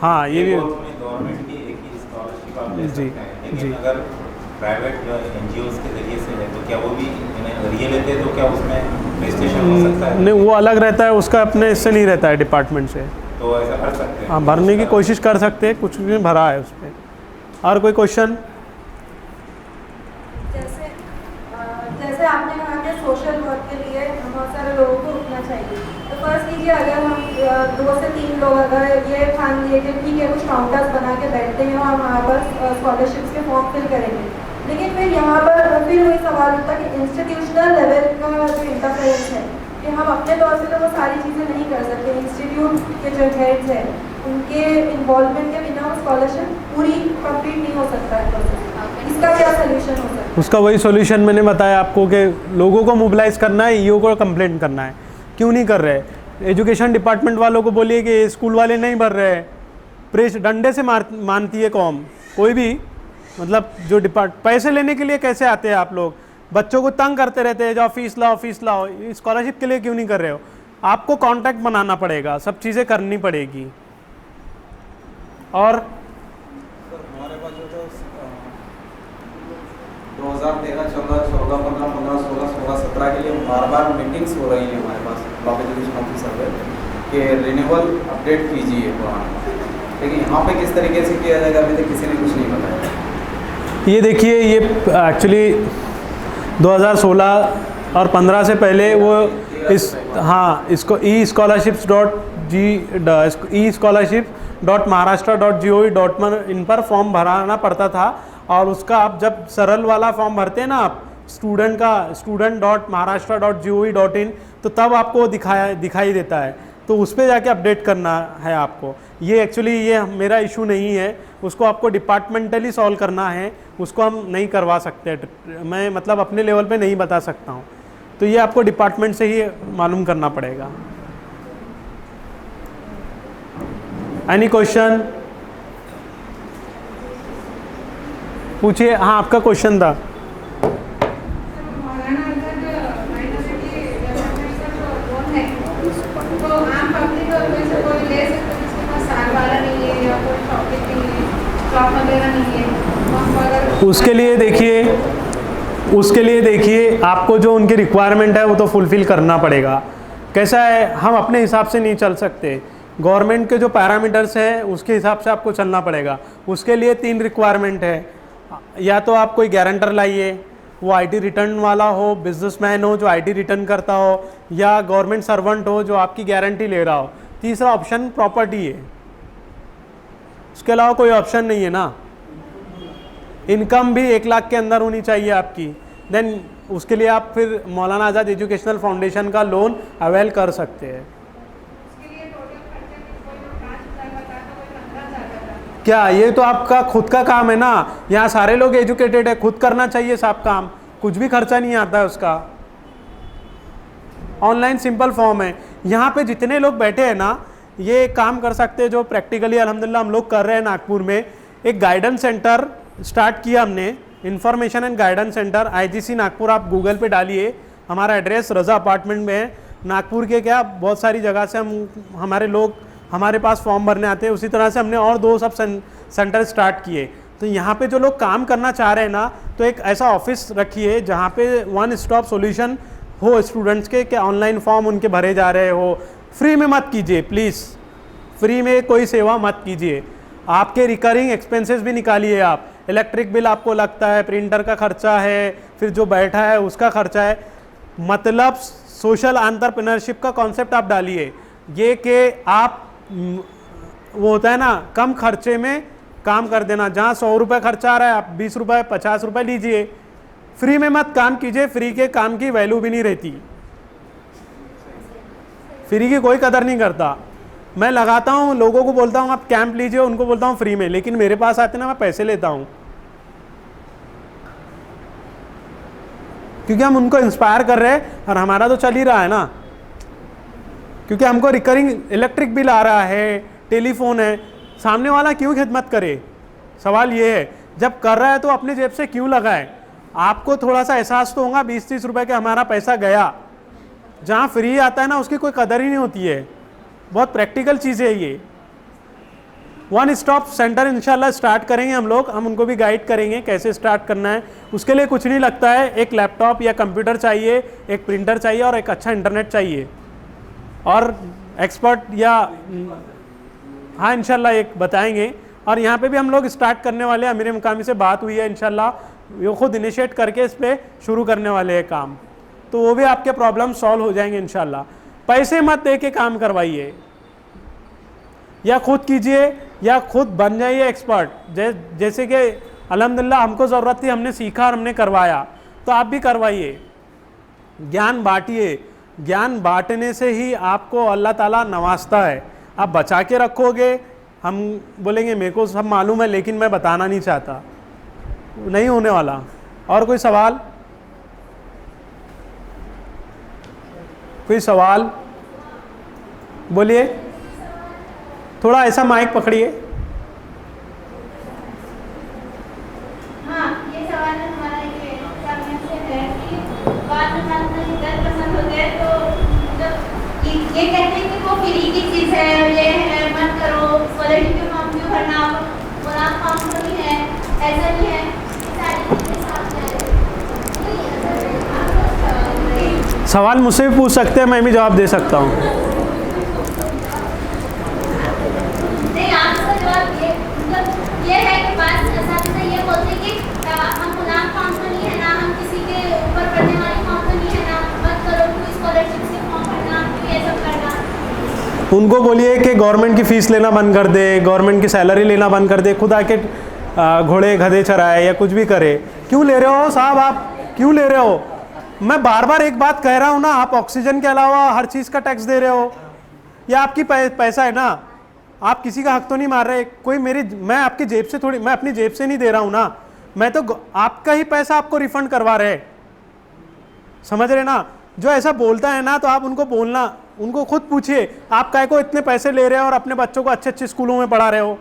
B: हाँ ये भी
D: गवर्नमेंट की एक ही स्कॉलरशिप आप ले
B: जी,
D: सकते हैं, लेकिन
B: जी।
D: अगर प्राइवेट जो एनजीओज के जरिए से है तो क्या वो भी अगर ये लेते हैं तो क्या उसमें रजिस्ट्रेशन हो सकता है?
B: नहीं, वो अलग रहता है, उसका अपने इससे नहीं रहता है, डिपार्टमेंट से।
D: तो ऐसा कर सकते हैं?
B: हाँ, भरने की कोशिश कर सकते हैं, कुछ भी भरा है उस पर। और कोई क्वेश्चन?
C: जैसे आपने कहा कि सोशल वर्क के लिए बहुत सारे लोगों को रुकना चाहिए, तो फर्स्ट कीजिए अगर हम 2 से 3 लोग अगर ये ठान लिए कि ठीक है कुछ काउंटर्स बना के बैठते हैं और वहाँ पर स्कॉलरशिप्स के फॉर्म फिल करेंगे, लेकिन फिर यहाँ पर फिर वही सवाल उठता कि इंस्टीट्यूशनल लेवल का जो इंटरफेरेंस है कि हम अपने तौर पे तो वो सारी चीज़ें नहीं कर सकते। इंस्टीट्यूट के जो हेड्स हैं उनके इन्वॉल्वमेंट के बिना वो स्कॉलरशिप पूरी कंप्लीट नहीं हो सकता है प्रोसेस। इसका क्या सोल्यूशन हो सकता है?
B: उसका वही सॉल्यूशन मैंने बताया आपको कि लोगों को मोबिलाइज करना है, ईओ को कंप्लेंट करना है। क्यों नहीं कर रहे? एजुकेशन डिपार्टमेंट वालों को बोलिए कि स्कूल वाले नहीं भर रहे हैं। प्रेस डंडे से मानती है कौम, कोई भी मतलब जो पैसे लेने के लिए कैसे आते हैं आप लोग, बच्चों को तंग करते रहते हैं, जाओ फीस लाओ। स्कॉलरशिप के लिए क्यों नहीं कर रहे हो? आपको कॉन्टैक्ट बनाना पड़ेगा, सब चीज़ें करनी पड़ेगी। और
E: सर हमारे पास जो था 2013, 14, 15, 16, 17 के लिए बार मीटिंग्स हो रही हैं हमारे पास ब्लॉक एजुकेशन ऑफिसर पे कि रिन्यूअल अपडेट कीजिए पुराना, लेकिन यहाँ पे किस तरीके से किया जाएगा अभी तक किसी ने कुछ नहीं बताया।
B: ये देखिए, ये एक्चुअली 2016 और 15 से पहले वो इसको e-scholarship.महाराष्ट्र.gov.in इन पर फॉर्म भराना पड़ता था। और उसका आप जब सरल वाला फॉर्म भरते हैं ना आप student.महाराष्ट्र.gov.in, तो तब आपको दिखाई देता है, तो उस पर जाके अपडेट करना है आपको। ये एक्चुअली ये मेरा इशू नहीं है, उसको आपको डिपार्टमेंटली सॉल्व करना है, उसको हम नहीं करवा सकते। मैं मतलब अपने लेवल पे नहीं बता सकता हूँ, तो ये आपको डिपार्टमेंट से ही मालूम करना पड़ेगा। एनी क्वेश्चन पूछिए। हाँ, आपका क्वेश्चन था। उसके लिए देखिए आपको जो उनकी रिक्वायरमेंट है वो तो फुलफ़िल करना पड़ेगा। कैसा है, हम अपने हिसाब से नहीं चल सकते, गवर्नमेंट के जो पैरामीटर्स हैं उसके हिसाब से आपको चलना पड़ेगा। उसके लिए 3 रिक्वायरमेंट है, या तो आप कोई गारंटर लाइए, वो आईटी रिटर्न वाला हो, बिजनेसमैन हो जो आईटी रिटर्न करता हो, या गवर्नमेंट सर्वेंट हो जो आपकी गारंटी ले रहा हो। तीसरा ऑप्शन प्रॉपर्टी है, उसके अलावा कोई ऑप्शन नहीं है ना। इनकम भी 1 लाख के अंदर होनी चाहिए आपकी, देन उसके लिए आप फिर मौलाना आज़ाद एजुकेशनल फाउंडेशन का लोन अवेल कर सकते हैं। क्या ये तो आपका खुद का काम है ना, यहाँ सारे लोग एजुकेटेड है, खुद करना चाहिए सब काम, कुछ भी खर्चा नहीं आता है उसका। ऑनलाइन सिंपल फॉर्म है, यहाँ पे जितने लोग बैठे हैं ना ये काम कर सकते हैं, जो प्रैक्टिकली अल्हम्दुलिल्लाह हम लोग कर रहे हैं। नागपुर में एक गाइडेंस सेंटर स्टार्ट किया हमने, information and guidance centre, IGC Nagpur. आप गूगल पे डालिए, हमारा एड्रेस रज़ा अपार्टमेंट में है। नागपुर के क्या बहुत सारी जगह से हमारे लोग हमारे पास फॉर्म भरने आते हैं। उसी तरह से हमने और 2 सब सेंटर स्टार्ट किए। तो यहाँ पे जो लोग काम करना चाह रहे हैं ना, तो एक ऐसा ऑफिस रखिए जहाँ पे वन स्टॉप सॉल्यूशन हो स्टूडेंट्स के, कि ऑनलाइन फॉर्म उनके भरे जा रहे हो। फ्री में मत कीजिए प्लीज़, फ्री में कोई सेवा मत कीजिए। आपके रिकरिंग एक्सपेंसेस भी निकालिए आप। इलेक्ट्रिक बिल आपको लगता है, प्रिंटर का खर्चा है, फिर जो बैठा है उसका खर्चा है। मतलब सोशल एंटरप्रेन्योरशिप का कॉन्सेप्ट आप डालिए, ये कि आप वो होता है ना कम खर्चे में काम कर देना। जहाँ 100 रुपये खर्चा आ रहा है आप 20 रुपये 50 रुपये लीजिए। फ्री में मत काम कीजिए, फ्री के काम की वैल्यू भी नहीं रहती, फ्री की कोई कदर नहीं करता। मैं लगाता हूँ, लोगों को बोलता हूँ आप कैंप लीजिए, उनको बोलता हूँ फ्री में, लेकिन मेरे पास आते ना मैं पैसे लेता हूँ, क्योंकि हम उनको इंस्पायर कर रहे हैं और हमारा तो चल ही रहा है ना। क्योंकि हमको रिकरिंग इलेक्ट्रिक बिल आ रहा है, टेलीफोन है, सामने वाला क्यों खिदमत करे? सवाल ये है, जब कर रहा है तो अपने जेब से क्यों लगाए? आपको थोड़ा सा एहसास तो होगा 20-30 रुपए के हमारा पैसा गया। जहाँ फ्री आता है ना उसकी कोई कदर ही नहीं होती है। बहुत प्रैक्टिकल चीज़ है ये। वन स्टॉप सेंटर इंशाल्लाह स्टार्ट करेंगे हम लोग, हम उनको भी गाइड करेंगे कैसे स्टार्ट करना है। उसके लिए कुछ नहीं लगता है, एक लैपटॉप या कंप्यूटर चाहिए, एक प्रिंटर चाहिए और एक अच्छा इंटरनेट चाहिए, और एक्सपर्ट या हाँ इंशाल्लाह एक बताएंगे। और यहाँ पे भी हम लोग स्टार्ट करने वाले हैं, अमीर मुकामी से बात हुई है, इंशाल्लाह वो खुद इनिशिएट करके इस पर शुरू करने वाले हैं काम, तो वो भी आपके प्रॉब्लम सॉल्व हो जाएंगे इंशाल्लाह। पैसे मत दे के काम करवाइए, या खुद कीजिए या खुद बन जाइए एक्सपर्ट। जैसे कि अल्हम्दुलिल्लाह हमको ज़रूरत थी, हमने सीखा और हमने करवाया, तो आप भी करवाइए। ज्ञान बांटिए, ज्ञान बांटने से ही आपको अल्लाह ताला नवाजता है। आप बचा के रखोगे, हम बोलेंगे मेरे को सब मालूम है लेकिन मैं बताना नहीं चाहता, नहीं होने वाला। और कोई सवाल? कोई सवाल बोलिए, थोड़ा ऐसा माइक पकड़िए।
F: हाँ, ये सवाल है हमारा, ये करने से है कि बाद में रिजल्ट पसंद हो गए तो जब ये कहते हैं कि वो फ्री की चीज़ है, ये है मत करो, स्कॉलरशिप के फॉर्म क्यों भरना, और आप फॉर्म तो नहीं है, ऐसा नहीं है, सारी चीज़ें साथ है।
B: सवाल मुझसे भी पूछ सकते हैं, मैं भी जवाब दे सकता हूँ।
F: नहीं, आपका जवाब ये मतलब ये है कि बात ऐसा ये बोलते हैं कि हम गुलाम फॉर्म तो नहीं है ना, हम किसी के ऊपर पढ़ने वाली फॉर्म तो नहीं है ना, मत करो, कोई स्कॉलरशिप से फॉर्म भरना, ये सब करना।
B: उनको बोलिए कि गवर्नमेंट की फ़ीस लेना बंद कर दे, गवर्नमेंट की सैलरी लेना बंद कर दे, खुद आके घोड़े गधे चराए या कुछ भी करे। क्यों ले रहे हो साहब, आप क्यों ले रहे हो? मैं बार बार एक बात कह रहा हूँ ना, आप ऑक्सीजन के अलावा हर चीज़ का टैक्स दे रहे हो, या आपकी पैसा है ना, आप किसी का हक तो नहीं मार रहे। कोई मैं आपकी जेब से थोड़ी, मैं अपनी जेब से नहीं दे रहा हूँ ना, मैं तो आपका ही पैसा आपको रिफंड करवा रहे, समझ रहे ना। जो ऐसा बोलता है ना, तो आप उनको बोलना, उनको खुद पूछिए आप काय को इतने पैसे ले रहे हो और अपने बच्चों को अच्छे अच्छे स्कूलों में पढ़ा रहे हो।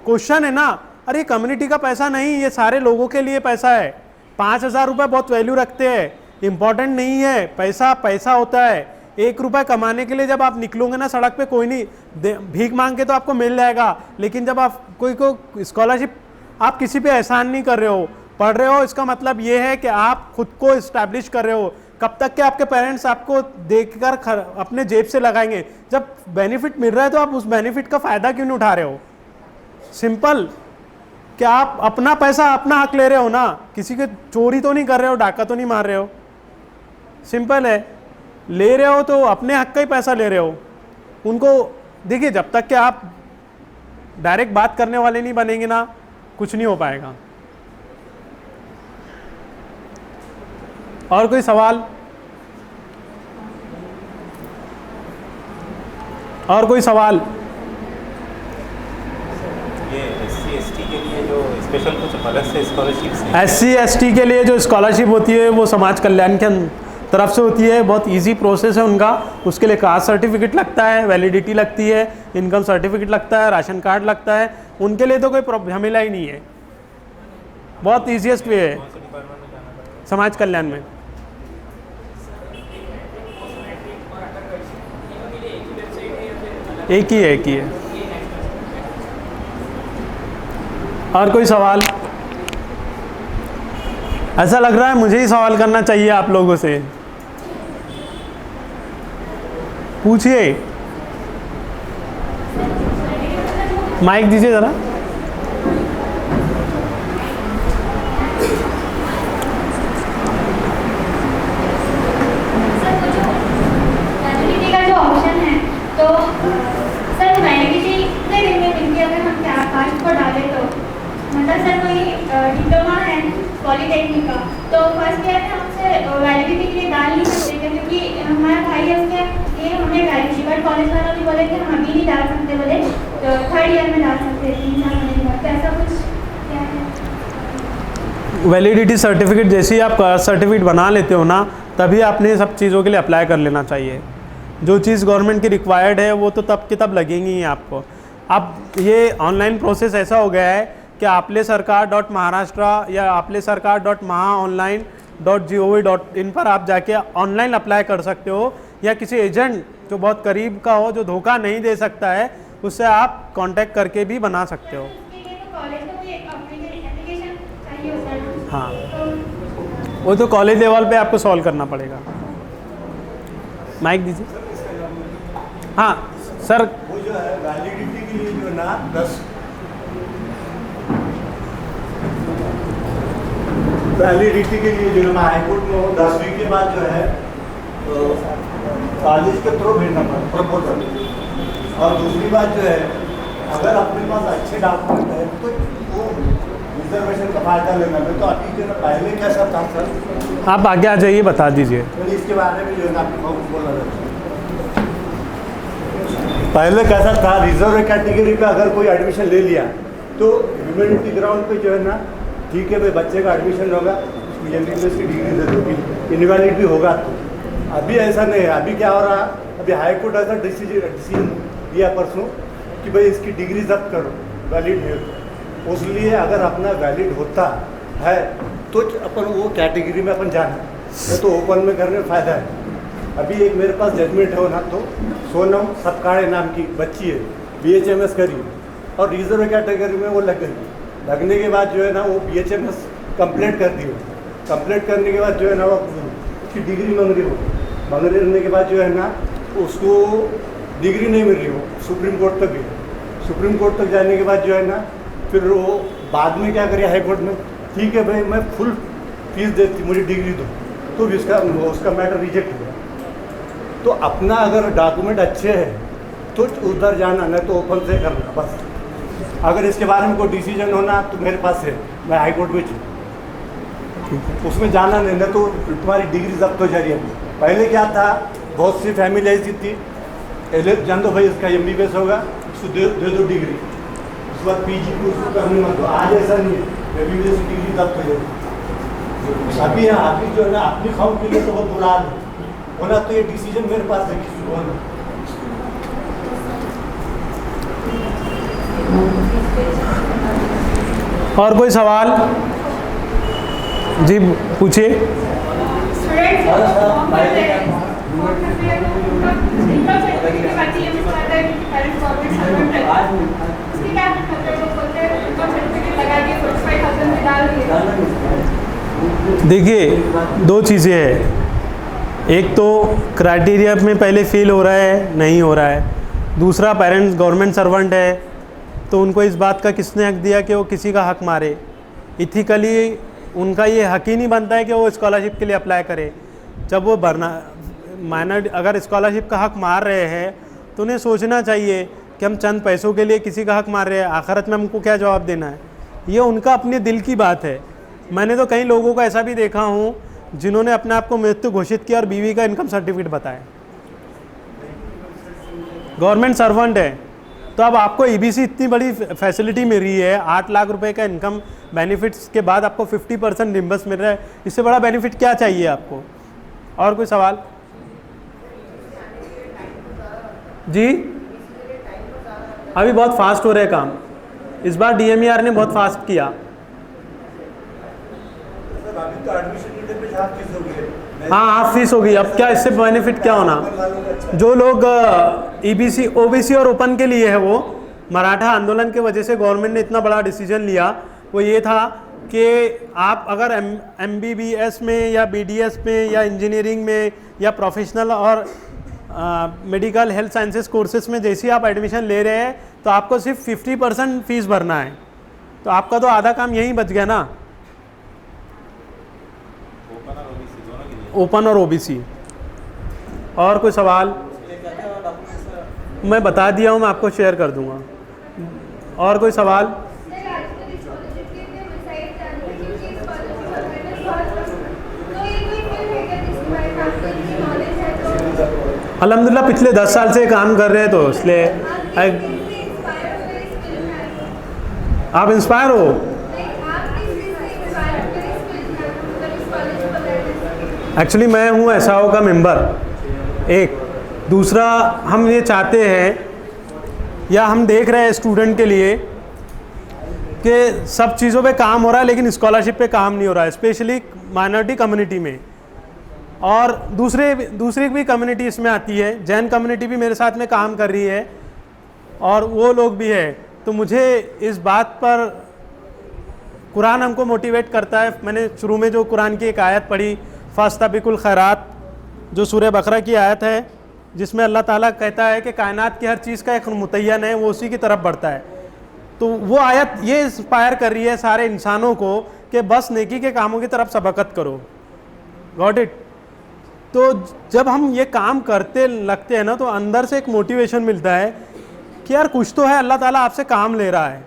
B: क्वेश्चन है ना, अरे कम्युनिटी का पैसा नहीं, ये सारे लोगों के लिए पैसा है। 5,000 रुपये बहुत वैल्यू रखते हैं, इंपॉर्टेंट नहीं है। पैसा पैसा होता है। 1 रुपये कमाने के लिए जब आप निकलोगे ना सड़क पे, कोई नहीं भीख मांग के तो आपको मिल जाएगा, लेकिन जब आप कोई को स्कॉलरशिप, आप किसी पे एहसान नहीं कर रहे हो, पढ़ रहे हो, इसका मतलब ये है कि आप खुद को इस्टेब्लिश कर रहे हो। कब तक के आपके पेरेंट्स आपको देखकर अपने जेब से लगाएंगे? जब बेनिफिट मिल रहा है तो आप उस बेनिफिट का फ़ायदा क्यों नहीं उठा रहे हो? सिंपल, कि आप अपना पैसा अपना हक ले रहे हो ना, किसी के चोरी तो नहीं कर रहे हो, डाका तो नहीं मार रहे हो। सिंपल है, ले रहे हो तो अपने हक का ही पैसा ले रहे हो। उनको देखिए, जब तक कि आप डायरेक्ट बात करने वाले नहीं बनेंगे ना, कुछ नहीं हो पाएगा। और कोई सवाल? और कोई सवाल?
D: ये SC/ST के लिए जो स्पेशल कुछ अलग से स्कॉलरशिप्स हैं?
B: SC/ST के लिए जो स्कॉलरशिप होती है वो समाज कल्याण के तरफ से होती है। बहुत इजी प्रोसेस है उनका। उसके लिए कास्ट सर्टिफिकेट लगता है, वैलिडिटी लगती है, इनकम सर्टिफिकेट लगता है, राशन कार्ड लगता है। उनके लिए तो कोई झमेला ही नहीं है, बहुत ईजीएस्ट वे है।
D: कौन से डिपार्टमेंट में जाना पड़ेगा?
B: समाज कल्याण में। एक ही है, एक ही है। और कोई सवाल? ऐसा लग रहा है मुझे ही सवाल करना चाहिए आप लोगों से। पूछिए, माइक दीजिए ज़रा।
F: वैलिडिटी का जो ऑप्शन है तो सर वैलिडिटी कितने दिन में मिलती है अगर हम क्या कास्ट को डालें तो? मतलब सर कोई डिप्लोमा है पॉलीटेक्निक का तो फर्स्ट ईयर में हमसे वैलिडिटी के लिए डाल नहीं सकते क्योंकि हमारा भाई है उसके ये हमें वैलिडिटी बट कॉलेज वालों ने बोले कि हम अभी नहीं डाल सकते, बोले तो थर्ड ईयर में डाल सकते हैं 3 साल होने के बाद। तो ऐसा कुछ क्या है?
B: वैलिडिटी सर्टिफिकेट जैसे ही आप सर्टिफिकेट बना लेते हो ना, तभी आपने सब चीज़ों के लिए अप्लाई कर लेना चाहिए। जो चीज़ गवर्नमेंट की रिक्वायर्ड है वो तो तब की तब लगेंगी ही आपको। अब ये ऑनलाइन प्रोसेस ऐसा हो गया है कि applySarkar.Maharashtra या applySarkar.mahaonline.gov.in पर आप जाके ऑनलाइन अप्लाई कर सकते हो, या किसी एजेंट जो बहुत करीब का हो, जो धोखा नहीं दे सकता है, उससे आप कांटेक्ट करके भी बना सकते हो। हाँ, वो तो कॉलेज लेवल पे आपको सॉल्व करना पड़ेगा। माइक दीजिए। हाँ सर,
G: वो जो है वैलिडिटी के लिए जो है ना 10 वैलिडिटी के लिए जो है हाईकोर्ट में 10वीं के बाद जो है कॉलेज के थ्रू भेजना पड़ता प्रपोजल। और दूसरी बात जो है, अगर अपने पास अच्छे डॉक्यूमेंट है तो वो रिजर्वेशन का फायदा लेना है। तो अभी जो है पहले कैसा था सर?
B: आप आगे आ जाइए, बता दीजिए।
G: इसके बारे में जो है आपको बोला जाता है। पहले कैसा था, रिजर्व कैटेगरी पे अगर कोई एडमिशन ले लिया तो ह्यूमैनिटी ग्राउंड पे जो है ना, ठीक है भाई बच्चे का एडमिशन होगा, उसको एमबीबीएस की डिग्री दे दोगी, इनवैलिड भी होगा। तो अभी ऐसा नहीं है। अभी क्या हो रहा है, अभी हाईकोर्ट ऐसा डिसीजन दिया परसों कि भाई इसकी डिग्री जब्त करो, वैलिड है। उसलिए अगर अपना वैलिड होता है तो अपन वो कैटेगरी में अपन जाना, तो ओपन में करने में फ़ायदा है। अभी एक मेरे पास जजमेंट है ना, तो सोनम सतकाड़े नाम की बच्ची है, BHMS करी और रिजर्व कैटेगरी में वो लग गई। लगने के बाद जो है ना वो BHMS कंप्लीट कर दी। कंप्लीट करने के बाद जो है ना वो उसकी डिग्री मांग रही के बाद जो है ना उसको डिग्री नहीं मिल रही हो, सुप्रीम कोर्ट तक गई। सुप्रीम कोर्ट तक जाने के बाद जो है ना फिर वो बाद में क्या करिए हाई कोर्ट में, ठीक है भाई मैं फुल फीस देती, मुझे डिग्री दो, तो भी उसका मैटर रिजेक्ट हुआ। तो अपना अगर डॉक्यूमेंट अच्छे हैं तो उधर जाना, नहीं तो ओपन से करना बस। अगर इसके बारे में कोई डिसीजन होना तो मेरे पास है, मैं हाई कोर्ट में हूँ, उसमें जाना नहीं तो तुम्हारी डिग्री जब्त हो जा रही है। पहले क्या था, बहुत सी फैमिली ऐसी थी, जान दो भाई इसका MBBS होगा, उसको दे दो डिग्री, उसके बाद PG को उसको करने मत दो। आज ऐसा नहीं है, MBBS की डिग्री जब्त हो जाएगी। अभी जो है ना अपनी खाओ के लिए तो बहुत बुरा हाल है होना। तो ये डिसीजन मेरे पास है, किसी को नहीं।
B: और कोई सवाल? जी पूछिए। देखिए, दो चीज़ें हैं। एक तो क्राइटेरिया में पहले फेल हो रहा है, नहीं हो रहा है। दूसरा, पेरेंट्स गवर्नमेंट सर्वेंट है तो उनको इस बात का किसने हक दिया कि वो किसी का हक मारे? इथिकली उनका ये हक ही नहीं बनता है कि वो स्कॉलरशिप के लिए अप्लाई करे। जब वो माइनर अगर स्कॉलरशिप का हक मार रहे हैं तो उन्हें सोचना चाहिए कि हम चंद पैसों के लिए किसी का हक मार रहे हैं, आखिरत में हमको क्या जवाब देना है। ये उनका अपने दिल की बात है। मैंने तो कई लोगों को ऐसा भी देखा हूँ जिन्होंने अपने आप को मृत्यु घोषित किया और बीवी का इनकम सर्टिफिकेट बताया। गवर्नमेंट सर्वेंट है तो अब आपको EBC इतनी बड़ी फैसिलिटी मिल रही है, 8 लाख रुपए का इनकम बेनिफिट्स के बाद आपको 50% रिम्बर्स मिल रहा है। इससे बड़ा बेनिफिट क्या चाहिए आपको? और कोई सवाल? जी, अभी बहुत फास्ट हो रहा है काम। इस बार DMER ने बहुत फास्ट किया।
G: अभी तो एडमिशन पे हाफ फीस हो गई है।
B: हाँ, हाफ फीस हो गई। अब क्या इससे बेनिफिट क्या होना? जो लोग EBC OBC और ओपन के लिए है, वो मराठा आंदोलन की वजह से गवर्नमेंट ने इतना बड़ा डिसीजन लिया, वो ये था कि आप अगर MBBS में या BDS में या इंजीनियरिंग में या प्रोफेशनल और मेडिकल हेल्थ साइंसेस कोर्सेज में जैसे आप एडमिशन ले रहे हैं तो आपको सिर्फ 50% फीस भरना है, तो आपका तो आधा काम यहीं बच गया ना, ओपन और OBC। और कोई सवाल? मैं बता दिया हूँ, मैं आपको शेयर कर दूँगा। और कोई सवाल? अल्हम्दुलिल्लाह पिछले 10 साल से काम कर रहे हैं तो इसलिए आप इंस्पायर हो। एक्चुअली मैं हूँ SAO का मेंबर, एक दूसरा हम ये चाहते हैं या हम देख रहे हैं स्टूडेंट के लिए कि सब चीज़ों पे काम हो रहा है लेकिन स्कॉलरशिप पे काम नहीं हो रहा है, स्पेशली माइनॉरिटी कम्युनिटी में। और दूसरी भी कम्युनिटी इसमें आती है, जैन कम्युनिटी भी मेरे साथ में काम कर रही है और वो लोग भी है। तो मुझे इस बात पर कुरान हमको मोटिवेट करता है। मैंने शुरू में जो कुरान की एक आयत पढ़ी, फास्ताबिकुल खैरात, जो सूरह बकरा की आयत है, जिसमें अल्लाह ताला कहता है कि कायनात की हर चीज़ का एक मुतय्यन है, वो उसी की तरफ बढ़ता है। तो वो आयत ये इंस्पायर कर रही है सारे इंसानों को कि बस नेकी के कामों की तरफ सबकत करो। Got it? तो जब हम ये काम करते लगते हैं ना तो अंदर से एक मोटिवेशन मिलता है कि यार कुछ तो है, अल्लाह ताला आपसे काम ले रहा है,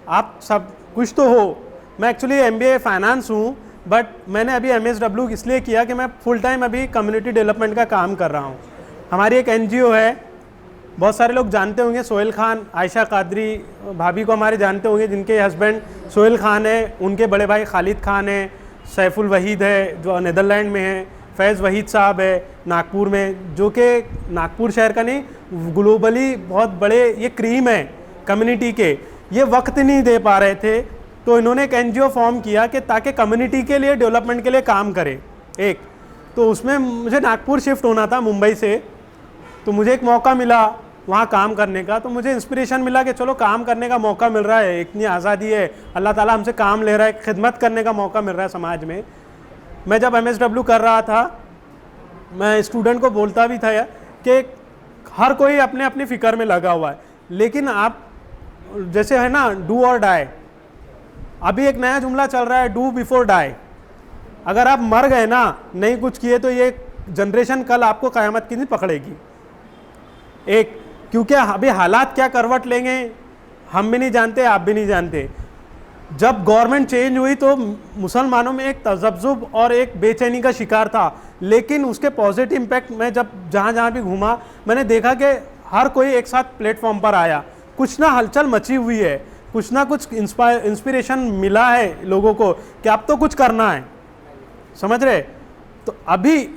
B: आप सब कुछ तो हो। मैं एक्चुअली MBA फाइनेंस हूँ, बट मैंने अभी MSW इसलिए किया कि मैं फुल टाइम अभी कम्युनिटी डेवलपमेंट का काम कर रहा हूँ। हमारी एक NGO है, बहुत सारे लोग जानते होंगे, सोहेल खान, आयशा कादरी भाभी को हमारे जानते होंगे, जिनके हस्बैंड सोहेल खान है, उनके बड़े भाई खालिद खान है, सैफुल वहीद है जो नीदरलैंड में है, फैज़ वहीद साहब है नागपुर में, जो कि नागपुर शहर का नहीं ग्लोबली बहुत बड़े ये क्रीम है कम्युनिटी के। ये वक्त नहीं दे पा रहे थे तो इन्होंने एक NGO फॉर्म किया कि ताकि कम्युनिटी के लिए डेवलपमेंट के लिए काम करे। एक तो उसमें मुझे नागपुर शिफ्ट होना था मुंबई से, तो मुझे एक मौका मिला वहाँ काम करने का, तो मुझे इंस्पिरेशन मिला कि चलो काम करने का मौका मिल रहा है, इतनी आज़ादी है, अल्लाह ताला हमसे काम ले रहा है, खिदमत करने का मौका मिल रहा है समाज में। मैं जब MSW कर रहा था, मैं स्टूडेंट को बोलता भी था यार कि हर कोई अपने अपनी फ़िक्र में लगा हुआ है, लेकिन आप जैसे है ना डू और डाई, अभी एक नया जुमला चल रहा है डू बिफोर डाई। अगर आप मर गए ना, नहीं कुछ किए, तो ये जनरेशन कल आपको क़यामत की नहीं पकड़ेगी। एक क्योंकि अभी हालात क्या करवट लेंगे हम भी नहीं जानते, आप भी नहीं जानते। जब गवर्नमेंट चेंज हुई तो मुसलमानों में एक तज़ब्ज़ुब और एक बेचैनी का शिकार था, लेकिन उसके पॉजिटिव इम्पैक्ट मैं जब जहाँ भी घूमा मैंने देखा कि हर कोई एक साथ प्लेटफॉर्म पर आया, कुछ ना हलचल मची हुई है, कुछ ना कुछ इंस्पिरेशन मिला है लोगों को कि अब तो कुछ करना है, समझ रहे। तो अभी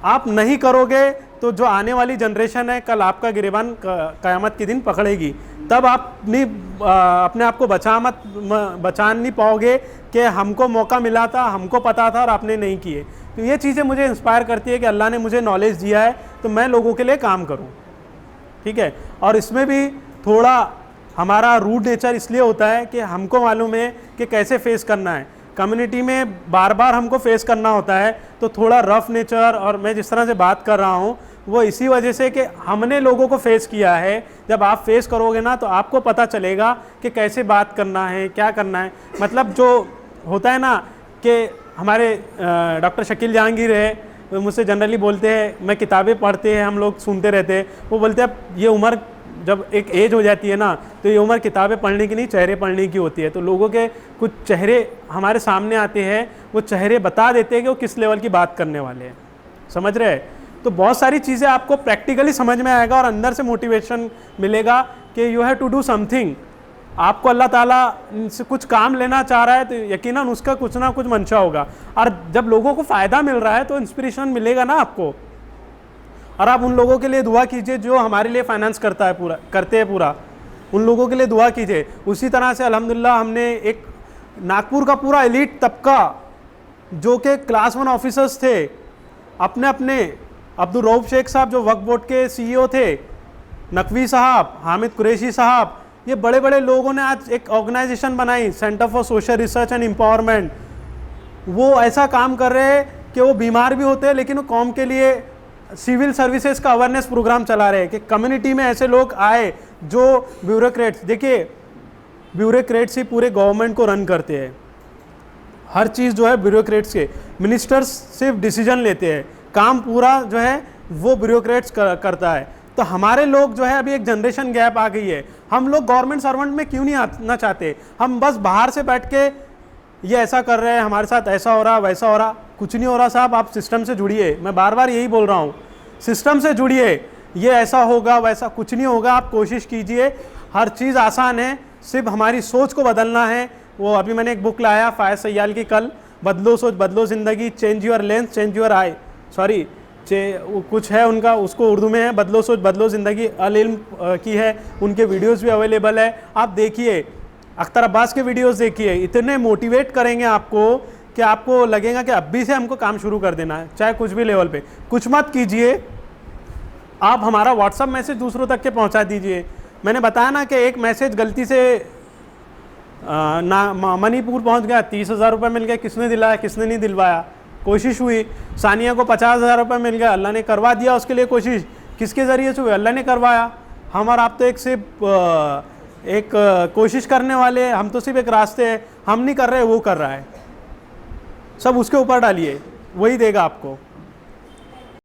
B: आप नहीं करोगे तो जो आने वाली जनरेशन है कल आपका गिरेबान क़यामत के दिन पकड़ेगी, तब आप अपने आप को बचा नहीं पाओगे कि हमको मौका मिला था, हमको पता था और आपने नहीं किए। तो ये चीज़ें मुझे इंस्पायर करती है कि अल्लाह ने मुझे नॉलेज दिया है तो मैं लोगों के लिए काम करूं, ठीक है। और इसमें भी थोड़ा हमारा रूड नेचर इसलिए होता है कि हमको मालूम है कि कैसे फेस करना है, कम्युनिटी में बार बार हमको फेस करना होता है, तो थोड़ा रफ नेचर और मैं जिस तरह से बात कर रहा हूँ वो इसी वजह से कि हमने लोगों को फेस किया है। जब आप फेस करोगे ना तो आपको पता चलेगा कि कैसे बात करना है, क्या करना है। मतलब जो होता है ना कि हमारे डॉक्टर शकील जहांगीर है, वो मुझसे जनरली बोलते हैं, मैं किताबें पढ़ते हैं, हम लोग सुनते रहते हैं, वो बोलते हैं ये उम्र जब एक एज हो जाती है ना तो ये उम्र किताबें पढ़ने की नहीं, चेहरे पढ़ने की होती है। तो लोगों के कुछ चेहरे हमारे सामने आते हैं, वो चेहरे बता देते हैं कि वो किस लेवल की बात करने वाले हैं, समझ रहे हैं। तो बहुत सारी चीज़ें आपको प्रैक्टिकली समझ में आएगा और अंदर से मोटिवेशन मिलेगा कि you have to do something. आपको अल्लाह ताला से कुछ काम लेना चाह रहा है तो यकीनन उसका कुछ ना कुछ मंशा होगा, और जब लोगों को फ़ायदा मिल रहा है तो इंस्पिरेशन मिलेगा ना आपको। और आप उन लोगों के लिए दुआ कीजिए जो हमारे लिए फाइनेंस करते हैं पूरा, उन लोगों के लिए दुआ कीजिए। उसी तरह से अल्हम्दुलिल्लाह हमने एक नागपुर का पूरा एलीट तबका जो कि क्लास 1 ऑफिसर्स थे, अपने अपने अब्दुल रऊफ शेख साहब जो वक्फ बोर्ड के CEO थे, नकवी साहब, हामिद कुरैशी साहब, ये बड़े बड़े लोगों ने आज एक ऑर्गेनाइजेशन बनाई, centre for social research and empowerment. वो ऐसा काम कर रहे हैं कि वो बीमार भी होते हैं लेकिन वो कौम के लिए सिविल सर्विसेज का अवेयरनेस प्रोग्राम चला रहे हैं कि कम्युनिटी में ऐसे लोग आए जो ब्यूरोक्रेट्स, देखिए ब्यूरोक्रेट्स ही पूरे गवर्नमेंट को रन करते हैं, हर चीज़ जो है ब्यूरोक्रेट्स के, मिनिस्टर्स सिर्फ डिसीजन लेते हैं, काम पूरा जो है वो ब्यूरोक्रेट्स करता है। तो हमारे लोग जो है अभी एक जनरेशन गैप आ गई है, हम लोग गवर्नमेंट सर्वेंट में क्यों नहीं आना चाहते, हम बस बाहर से बैठ के ये ऐसा कर रहे हैं, हमारे साथ ऐसा हो रहा वैसा हो रहा, कुछ नहीं हो रहा साहब। आप सिस्टम से जुड़िए, मैं बार बार यही बोल रहा हूँ, सिस्टम से जुड़िए, ये ऐसा होगा वैसा कुछ नहीं होगा, आप कोशिश कीजिए, हर चीज़ आसान है, सिर्फ हमारी सोच को बदलना है। वो अभी मैंने एक बुक लाया फायद सयाल की, कल, बदलो सोच बदलो ज़िंदगी, change your lens change your I, sorry कुछ है उनका, उसको उर्दू में है, बदलो सोच बदलो ज़िंदगी, अल इल्म की है, उनके वीडियोस भी अवेलेबल है, आप देखिए, अख्तर अब्बास के वीडियोस देखिए, इतने मोटिवेट करेंगे आपको कि आपको लगेगा कि अभी से हमको काम शुरू कर देना है, चाहे कुछ भी लेवल पे। कुछ मत कीजिए, आप हमारा व्हाट्सअप मैसेज दूसरों तक के पहुंचा दीजिए। मैंने बताया ना कि एक मैसेज गलती से मणिपुर पहुंच गया, 30,000 रुपये मिल गए, किसने दिलाया किसने नहीं दिलवाया, कोशिश हुई। सानिया को 50,000 रुपये मिल गया, अल्लाह ने करवा दिया उसके लिए कोशिश, किसके ज़रिए से हुई, अल्लाह ने करवाया। हम और आप तो एक सिर्फ एक कोशिश करने वाले, हम तो सिर्फ एक रास्ते हैं, हम नहीं कर रहे, वो कर रहा है, सब उसके ऊपर डालिए, वही देगा आपको।